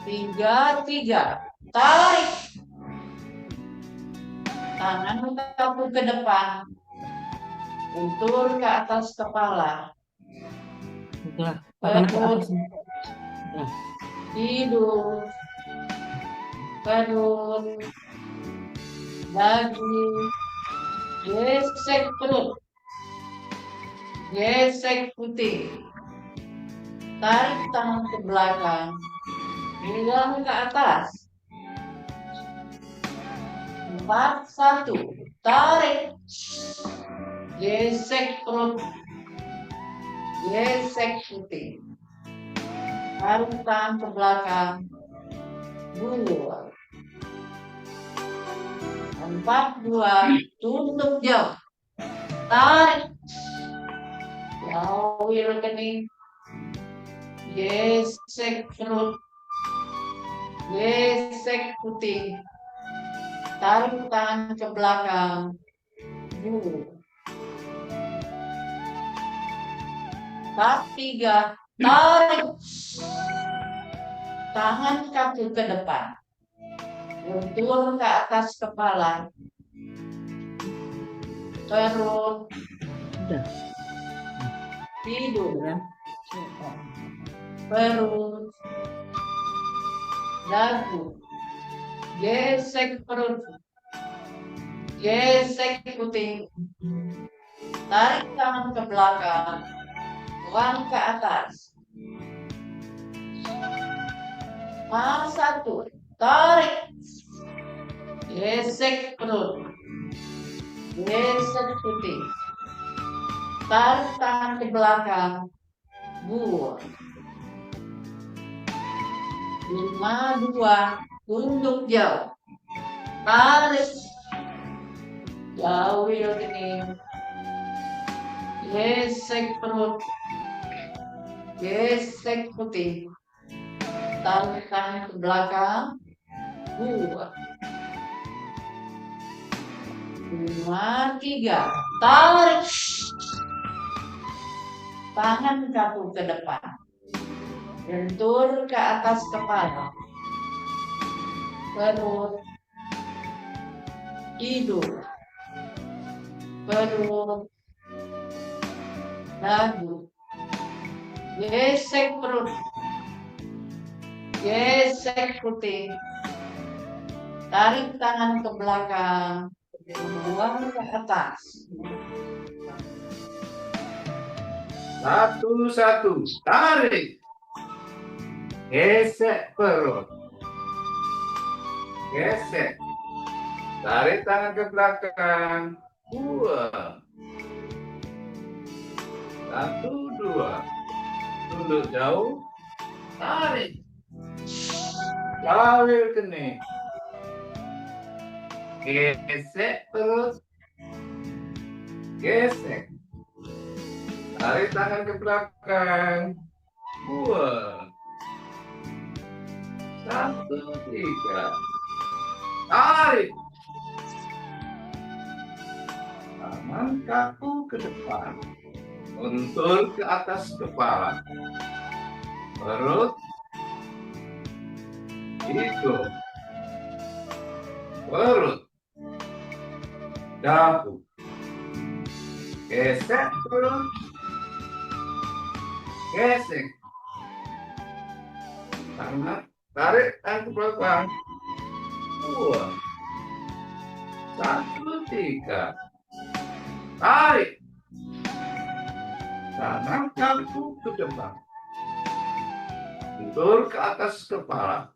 Speaker 1: 3. Tarik. Tangan kaku ke depan. Lentur ke atas kepala.
Speaker 6: Udah, tangan ke atas.
Speaker 3: Terus
Speaker 8: Tidur. Bangun. Lagi. Gesek perut. Gesek putih. Tarik tangan ke belakang. Pinggang ke atas. 4, 1. Tarik. Gesek perut. Gesek putih. Tarik tangan ke belakang. 2. 4, 2. Tutup jauh. Tarik. Jauhi rekening. Gesek perut. Gesek putih. Tarik tangan ke belakang. 2. 4, 3. Tarik. Tangan kaki ke depan. Lentur ke atas kepala. Perut.
Speaker 6: Udah.
Speaker 8: Tidur.
Speaker 6: Ya.
Speaker 8: Perut. Dagu. Gesek perut. Gesek putih. Tarik tangan ke belakang. Tuang ke atas. 1. Tarik. Gesek perut. Gesek putih. Tarik tangan ke belakang. 2. 5, 2. Tunduk jauh. Tarik. Jauhi rekening. Gesek perut. Gesek putih. Tarik tangan ke belakang. 2. 5, 3. Tarik. Tangan kaku ke depan. Lentur ke atas kepala. Perut. Tidur. Perut. Dagu. Gesek perut. Gesek putih. Tarik tangan ke belakang. Buang ke atas.
Speaker 2: 1, 1. Tarik. Gesek perut. Gesek. Tarik tangan ke belakang. 2. 1, 2. Tunduk jauh. Tarik. Jauhi rekening. Gesek perut. Gesek. Tarik tangan ke belakang. 2. 1, 3. Tarik. Tangan kaku ke depan. Lentur ke atas kepala. Perut. Hidung. Perut. Dagu. Gesek perut. Gesek. Tangan. Tarik tangan ke belakang. 2. 1, 3. Tarik. Tangan kaku ke depan. Lentur ke atas kepala.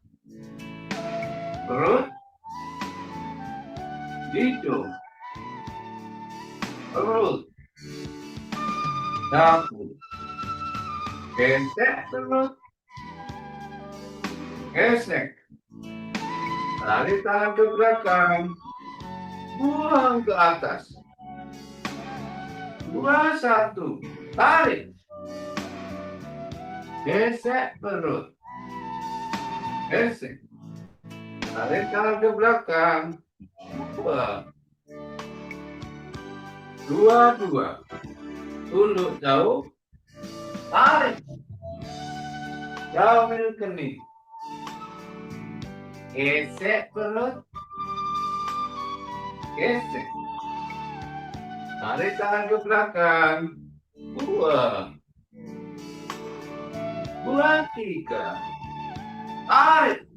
Speaker 2: Perut. Hidung. Perut. Dagu. Gesek perut. Gesek. Tarik tangan ke belakang. Buang ke atas. 2, 1. Tarik. Gesek perut. Gesek. Tarik tangan ke belakang. 2. 2, 2. Tunduk jauh. Tarik. Jauhi rekening. Gesek perut. Gesek. Tarik tangan ke belakang. 2. 2, 3. Tarik.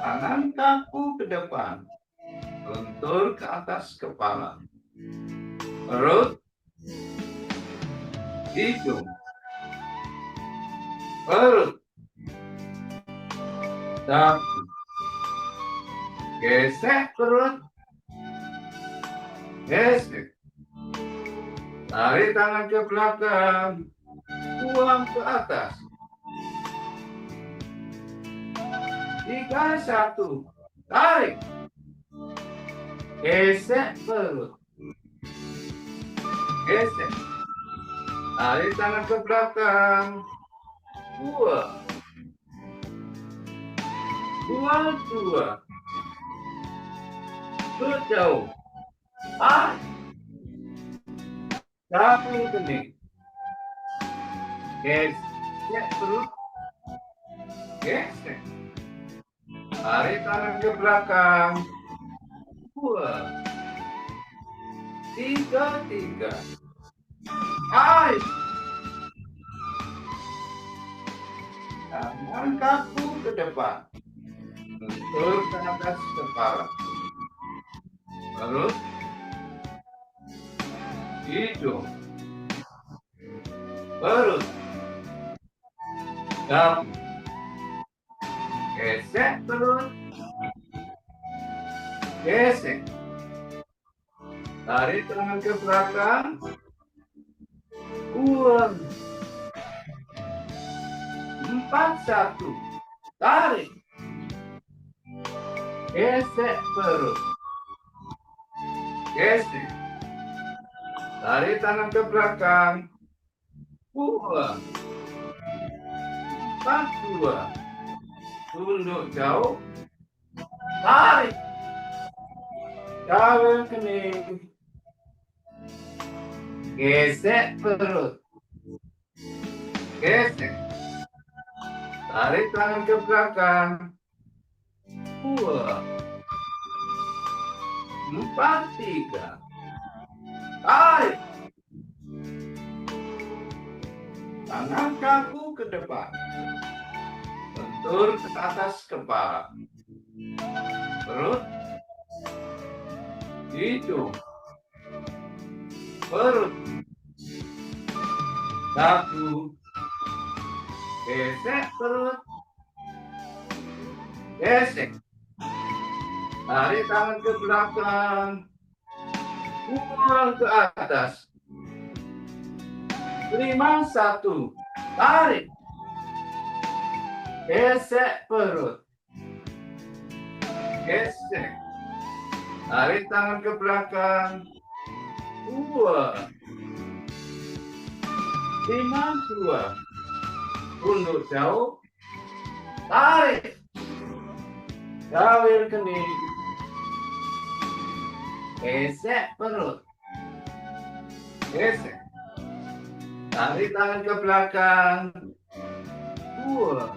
Speaker 2: Tangan kaku ke depan. Lentur ke atas kepala. Perut. Hidung. Perut. Dagu. Gesek perut. Gesek. Tarik tangan ke belakang. Buang ke atas. 3, 1. Tarik. Gesek perut. Gesek. Tarik tangan ke belakang. Buang. 2. Jauh. Tarik. Dagu kening. Gesek perut. Gesek. Tarik tangan ke belakang. 2, 3. Tarik. Tangan kaku ke depan. Lentur ke atas kepala. Perut. Hidung. Perut. Dagu. Gesek perut. Gesek. Tarik tangan ke belakang. Buang. 4, 1. Tarik. Gesek perut. Gesek. Tarik tangan ke belakang. Buang. 4, 2. Tunduk jauh. Tarik. Jauh kening. Gesek perut. Gesek. Tarik tangan ke belakang. Buang. 4, 3. Tarik. Tangan kaku ke depan. Lentur ke atas kepala. Perut. Hidung. Perut. Dagu. Gesek perut. Gesek. Tarik tangan ke belakang. Buang ke atas. 5, 1. Tarik. Gesek perut. Gesek. Tarik tangan ke belakang. 2, 5, 2. Tunduk jauh. Tarik. Jawir kening. Gesek perut. Gesek. Tarik tangan ke belakang. 2,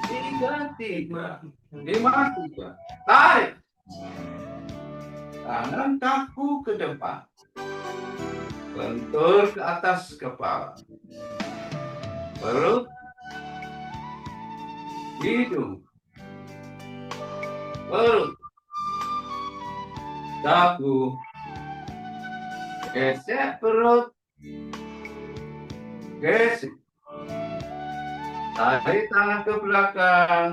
Speaker 2: 3. 5, 3. Tarik. Tangan kaku ke depan. Lentur ke atas kepala. Perut. Hidung. Perut. Dagu. Gesek perut. Gesek. Tarik tangan ke belakang.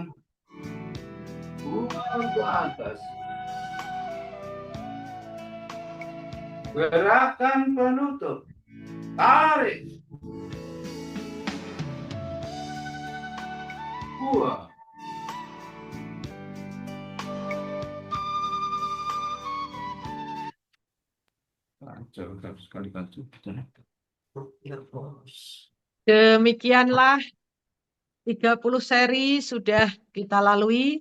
Speaker 2: Buang ke atas. Gerakan penutup. Tarik. Buang.
Speaker 1: Demikianlah 30 seri sudah kita lalui.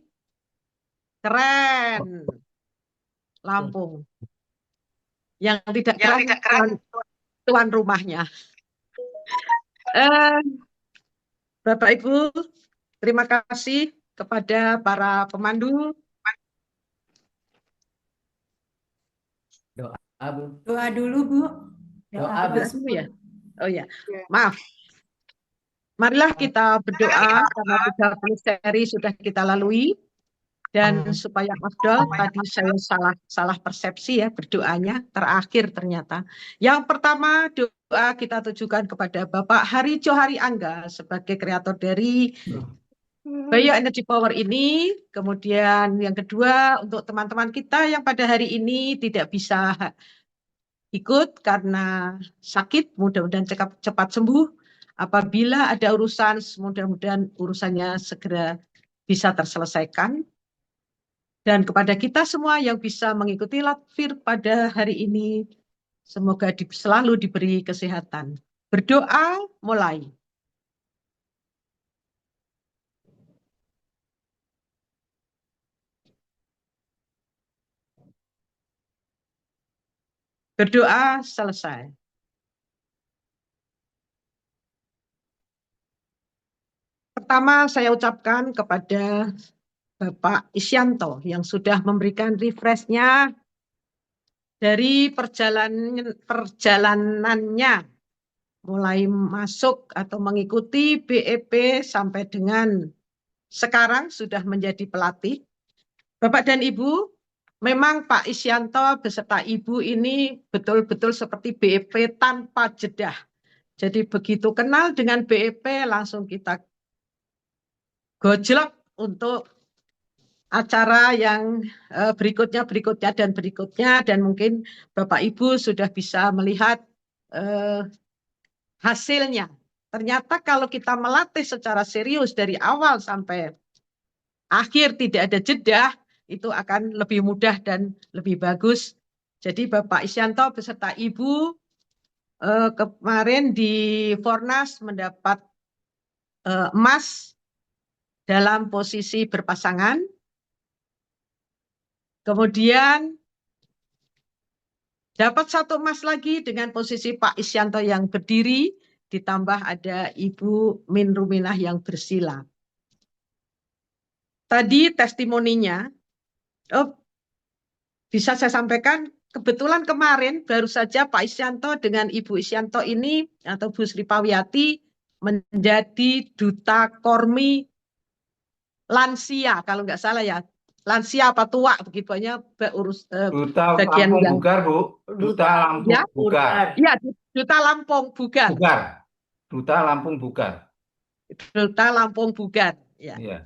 Speaker 1: Keren. Lampung. Yang tidak keren, tuan rumahnya. Bapak Ibu, terima kasih kepada para pemandu.
Speaker 5: Doa, Bu.
Speaker 4: Doa dulu, Bu.
Speaker 5: Doa
Speaker 4: Mas
Speaker 1: dulu ya. Oh ya,
Speaker 8: Ya.
Speaker 1: maaf. Marilah kita berdoa karena 30 seri sudah kita lalui. Dan supaya afdol, tadi saya salah persepsi ya berdoanya, terakhir ternyata. Yang pertama doa kita tujukan kepada Bapak Hari Johari Angga sebagai kreator dari Bio Energy Power ini. Kemudian yang kedua untuk teman-teman kita yang pada hari ini tidak bisa ikut karena sakit, mudah-mudahan cepat sembuh. Apabila ada urusan, mudah-mudahan urusannya segera bisa terselesaikan. Dan kepada kita semua yang bisa mengikuti Latvir pada hari ini, semoga selalu diberi kesehatan. Berdoa mulai. Berdoa selesai. Pertama saya ucapkan kepada Bapak Isyanto yang sudah memberikan refresh-nya dari perjalanannya mulai masuk atau mengikuti BEP sampai dengan sekarang sudah menjadi pelatih. Bapak dan Ibu, memang Pak Isyanto beserta Ibu ini betul-betul seperti BEP tanpa jeda. Jadi begitu kenal dengan BEP langsung kita gojlok untuk acara yang berikutnya dan mungkin Bapak Ibu sudah bisa melihat hasilnya. Ternyata kalau kita melatih secara serius dari awal sampai akhir tidak ada jeda, itu akan lebih mudah dan lebih bagus. Jadi Bapak Isyanto beserta Ibu kemarin di Fornas mendapat emas dalam posisi berpasangan. Kemudian dapat 1 emas lagi dengan posisi Pak Isyanto yang berdiri, ditambah ada Ibu Min Ruminah yang bersila. Tadi testimoninya, bisa saya sampaikan, kebetulan kemarin baru saja Pak Isyanto dengan Ibu Isyanto ini, atau Bu Sri Pawiyati, menjadi Duta Kormi lansia, kalau nggak salah ya. Lansia apa tua begitu banyak
Speaker 2: Duta
Speaker 1: bagian
Speaker 2: Lampung
Speaker 1: yang
Speaker 2: Bugar, Bu. Duta Lampung
Speaker 1: ya?
Speaker 2: Bugar.
Speaker 1: Iya, Duta Lampung Bugar.
Speaker 2: Bugar. Duta Lampung Bugar.
Speaker 1: Duta Lampung Bugar. Ya.
Speaker 2: Iya.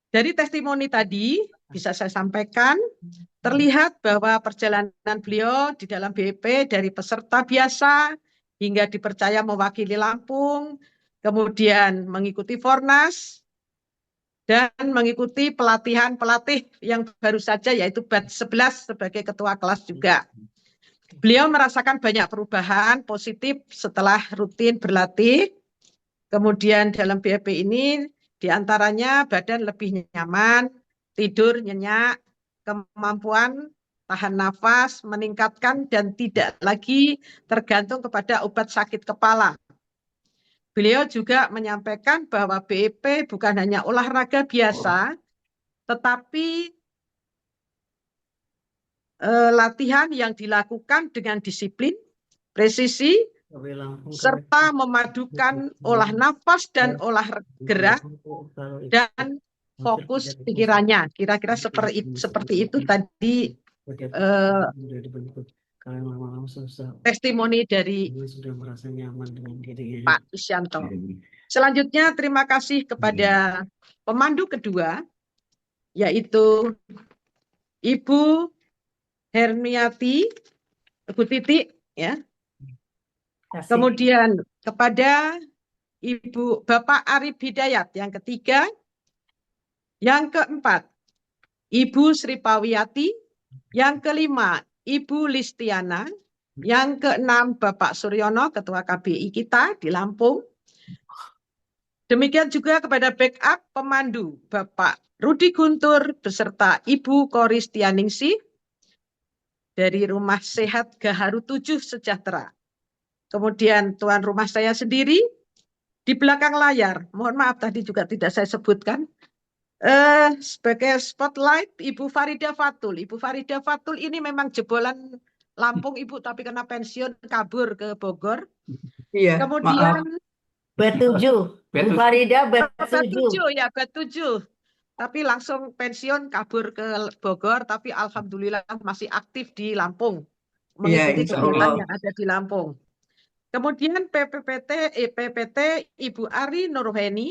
Speaker 1: Dari testimoni tadi bisa saya sampaikan, terlihat bahwa perjalanan beliau di dalam BEP dari peserta biasa hingga dipercaya mewakili Lampung, kemudian mengikuti Fornas, dan mengikuti pelatihan-pelatih yang baru saja yaitu batch 11 sebagai ketua kelas juga. Beliau merasakan banyak perubahan positif setelah rutin berlatih. Kemudian dalam BEP ini diantaranya badan lebih nyaman, tidur nyenyak, kemampuan tahan nafas meningkatkan dan tidak lagi tergantung kepada obat sakit kepala. Beliau juga menyampaikan bahwa BEP bukan hanya olahraga biasa, tetapi latihan yang dilakukan dengan disiplin, presisi, serta memadukan olah nafas dan olah gerak dan fokus pikirannya. Kira-kira seperti itu tadi testimoni dari Pak Isyanto. Selanjutnya terima kasih kepada pemandu kedua, yaitu Ibu Hermiati, Bu Titi, ya. Kemudian kepada Bapak Arif Hidayat yang ketiga, yang keempat Ibu Sri Pawiyati, yang kelima Ibu Listiana, yang keenam Bapak Suryono, Ketua KBI kita di Lampung. Demikian juga kepada backup pemandu Bapak Rudi Guntur beserta Ibu Koristianingsih dari Rumah Sehat Gaharu 7 Sejahtera. Kemudian tuan rumah saya sendiri di belakang layar, mohon maaf tadi juga tidak saya sebutkan, sebagai spotlight Ibu Farida Fatul. Ibu Farida Fatul ini memang jebolan Lampung Ibu, tapi karena pensiun kabur ke Bogor.
Speaker 8: Iya, maaf.
Speaker 1: Kemudian
Speaker 3: B7. Bu Farida B7.
Speaker 1: ya B7. Tapi langsung pensiun kabur ke Bogor, tapi alhamdulillah masih aktif di Lampung.
Speaker 8: Iya,
Speaker 1: Mengikuti
Speaker 8: insya
Speaker 1: kegiatan
Speaker 8: Allah.
Speaker 1: yang ada di Lampung. Kemudian PPT Ibu Ari Nurheni.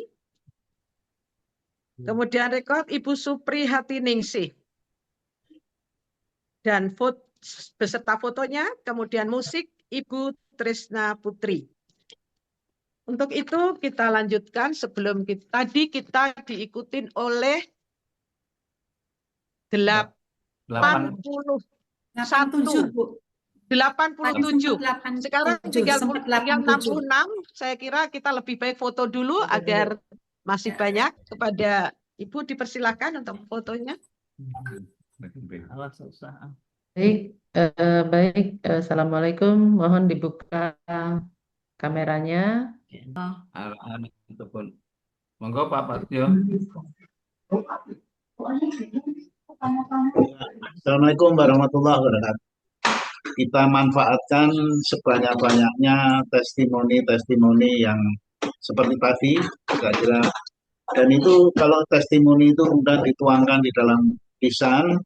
Speaker 1: Kemudian rekod Ibu Supri Hatiningsih. Dan beserta fotonya, kemudian musik Ibu Trisna Putri. Untuk itu kita lanjutkan sebelum tadi kita diikutin oleh 81.
Speaker 4: 87, Bu.
Speaker 1: 87. Sekarang tinggal
Speaker 4: 87.
Speaker 1: 66. Saya kira kita lebih baik foto dulu agar masih banyak. Kepada Ibu dipersilakan untuk fotonya.
Speaker 3: Allah susah.
Speaker 9: Baik, Assalamualaikum. Mohon dibuka kameranya.
Speaker 7: Monggo Pak Patio.
Speaker 10: Assalamualaikum warahmatullahi wabarakatuh. Kita manfaatkan sebanyak-banyaknya testimoni-testimoni yang seperti tadi, saya kira. Dan itu kalau testimoni itu kemudian dituangkan di dalam lisan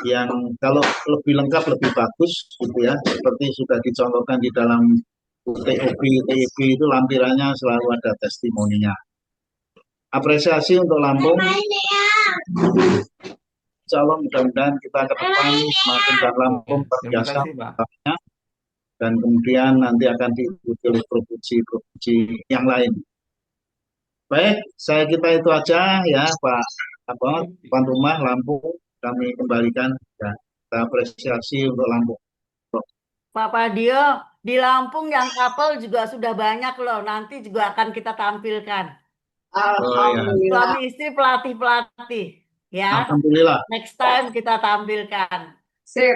Speaker 10: yang kalau lebih lengkap lebih bagus gitu ya, seperti sudah dicontohkan di dalam TOB, TEB itu lampirannya selalu ada testimoninya. Apresiasi untuk Lampung. Insya Allah mudah-mudahan kita ke depan semakin dan Lampung terbiasa dan kemudian nanti akan diikuti oleh provinsi-provinsi yang lain. Baik, saya kita itu aja ya Pak Tuan Rumah Lampung, kami kembalikan ya, kita apresiasi untuk Lampung.
Speaker 3: Pak Padio, di Lampung yang couple juga sudah banyak loh. Nanti juga akan kita tampilkan.
Speaker 8: Alhamdulillah.
Speaker 3: Suami istri pelatih-pelatih. Ya,
Speaker 10: Alhamdulillah.
Speaker 3: next time kita tampilkan.
Speaker 8: Sip.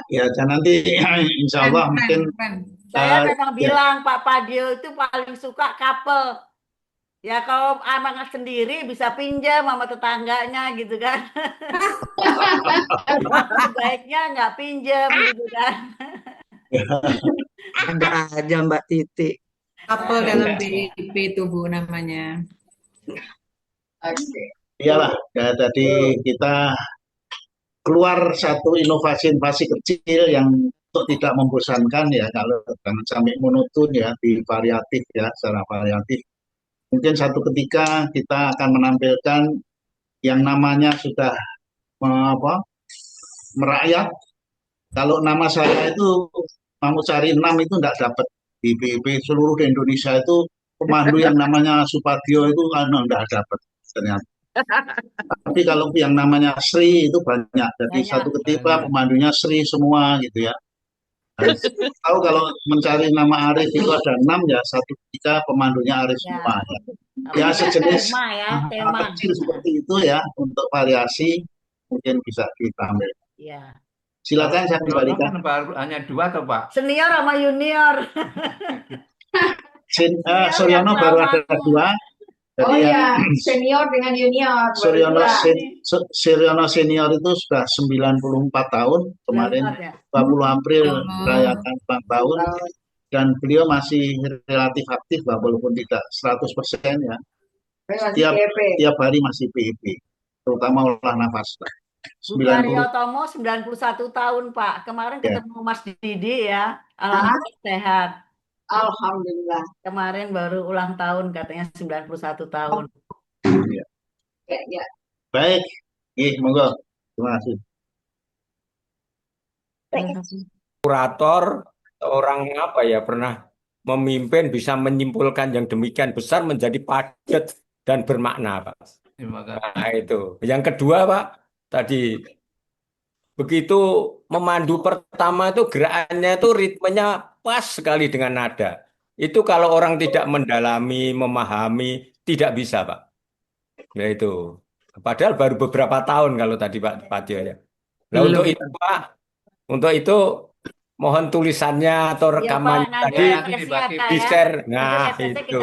Speaker 10: Ya, dan nanti insya Allah mungkin
Speaker 3: Saya memang
Speaker 10: ya.
Speaker 3: bilang Pak Padio itu paling suka couple. Ya kalau emang sendiri bisa pinjam sama tetangganya gitu kan. Sebaiknya nggak pinjam gitu kan.
Speaker 8: Ada aja Mbak Titi.
Speaker 4: Couple dalam BIP itu Bu namanya.
Speaker 10: Iyalah, ya, tadi kita keluar satu inovasi-inovasi kecil yang untuk tidak membosankan ya, kalau jangan sampai monoton ya, di variatif ya, secara variatif. Mungkin satu ketika kita akan menampilkan yang namanya sudah merakyat. Kalau nama saya itu mau cari 6 itu tidak dapat di BIP seluruh di Indonesia itu pemandu yang namanya Supadio itu tidak dapat ternyata. Tapi kalau yang namanya Sri itu banyak. Jadi satu ketika pemandunya Sri semua gitu ya. Nah, tahu kalau mencari nama Arif itu ada 6 ya, satu ketika pemandunya Arif semua ya. Ya sejenis
Speaker 3: tema
Speaker 10: kecil seperti itu ya, untuk variasi mungkin bisa ditambah.
Speaker 3: ya.
Speaker 10: Silakan saya kembalikan.
Speaker 7: Hanya 2 atau Pak?
Speaker 3: Senior sama junior.
Speaker 10: Suryono baru ada 2. Jadi
Speaker 8: senior dengan junior.
Speaker 10: Suryono senior itu sudah 94 tahun kemarin 20 April merayakan ulang tahun dan beliau masih relatif aktif walaupun tidak 100% ya. Tiap hari masih PIP, terutama olah nafas.
Speaker 3: Bu Karyotomo 91 tahun Pak. Kemarin ketemu Mas Didi ya. Alhamdulillah sehat.
Speaker 8: Alhamdulillah.
Speaker 3: Kemarin baru ulang tahun katanya 91 tahun.
Speaker 8: Ya.
Speaker 10: Baik, monggo. Terima kasih.
Speaker 11: Kurator orang apa ya pernah memimpin bisa menyimpulkan yang demikian besar menjadi padat dan bermakna Pak.
Speaker 7: Terima kasih.
Speaker 11: Nah itu. Yang kedua Pak, tadi begitu memandu pertama itu gerakannya itu ritmenya pas sekali dengan nada. Itu kalau orang tidak mendalami, memahami, tidak bisa Pak. Ya itu. Padahal baru beberapa tahun kalau tadi Pak Patio ya. Nah untuk itu Pak, untuk itu mohon tulisannya atau rekamannya tadi di-share. Nah itu.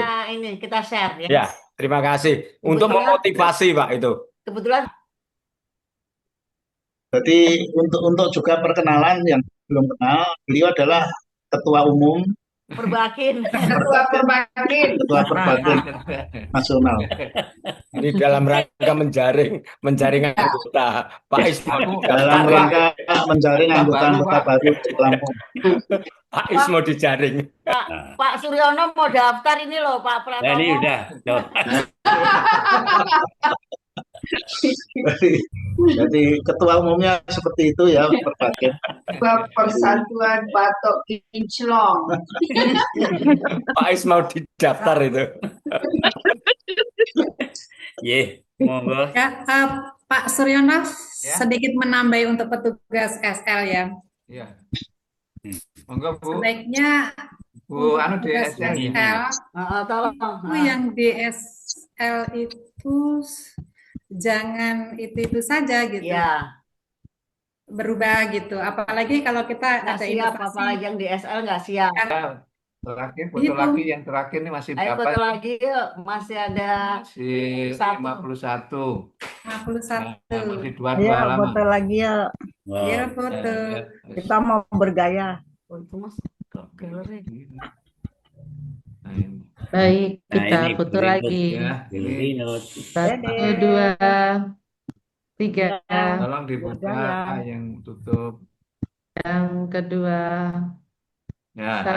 Speaker 3: Kita share ya.
Speaker 11: Ya, terima kasih. Untuk memotivasi Pak itu.
Speaker 3: Kebetulan.
Speaker 10: Jadi untuk juga perkenalan yang belum kenal. Beliau adalah Ketua Umum
Speaker 3: Perbakin.
Speaker 8: Ketua Perbakin.
Speaker 10: Ketua Perbakin Nasional.
Speaker 11: Ini dalam rangka menjaring anggota. Pak Is mau
Speaker 10: Dalam
Speaker 11: dijaring.
Speaker 10: rangka menjaring anggota-anggota baru di Lampung.
Speaker 11: Pak Is mau dijaring.
Speaker 3: Pak Suryono mau daftar ini loh Pak Pratomo.
Speaker 12: Nah, ini udah. Tuh.
Speaker 10: Jadi ketua umumnya seperti itu ya, Perbakin.
Speaker 8: Persatuan Batok Kinclong.
Speaker 11: Pak Is mau didaftar itu.
Speaker 12: Ye, monggo.
Speaker 4: Ya, Pak Suryono
Speaker 7: Ya.
Speaker 4: sedikit menambahi untuk petugas SL ya.
Speaker 7: Iya. Monggo Bu.
Speaker 4: Sebaiknya
Speaker 7: Bu,
Speaker 4: untuk
Speaker 7: anu di
Speaker 4: petugas
Speaker 7: SL ini.
Speaker 4: SL
Speaker 3: Tolong.
Speaker 4: itu yang di SL itu jangan itu saja gitu.
Speaker 3: Ya,
Speaker 4: Berubah gitu. Apalagi kalau kita
Speaker 3: nggak
Speaker 4: ada
Speaker 3: siap.
Speaker 4: inovasi.
Speaker 3: Apalagi yang di SL nggak siap.
Speaker 7: Terakhir, foto
Speaker 4: Itu.
Speaker 7: lagi yang terakhir ini masih
Speaker 3: Ayo
Speaker 7: berapa?
Speaker 3: foto lagi yuk. Masih ada
Speaker 7: Masih
Speaker 3: 51.
Speaker 4: 51.
Speaker 7: Nah, masih dua
Speaker 8: Iya,
Speaker 7: halaman.
Speaker 8: foto lagi ya.
Speaker 12: Wow.
Speaker 4: Ya, foto.
Speaker 8: Kita mau bergaya.
Speaker 3: Oh, itu Mas. Kok galeri?
Speaker 7: Nah, ini.
Speaker 9: Baik,
Speaker 12: Nah,
Speaker 9: kita
Speaker 12: ini
Speaker 9: foto
Speaker 12: berikut
Speaker 9: lagi.
Speaker 7: Ya,
Speaker 12: Ini
Speaker 7: ini
Speaker 12: note.
Speaker 9: 1, 2, 3.
Speaker 7: tolong dibuka
Speaker 8: Bergaya.
Speaker 7: yang tutup.
Speaker 9: Yang kedua.
Speaker 7: Ya,
Speaker 9: Satu.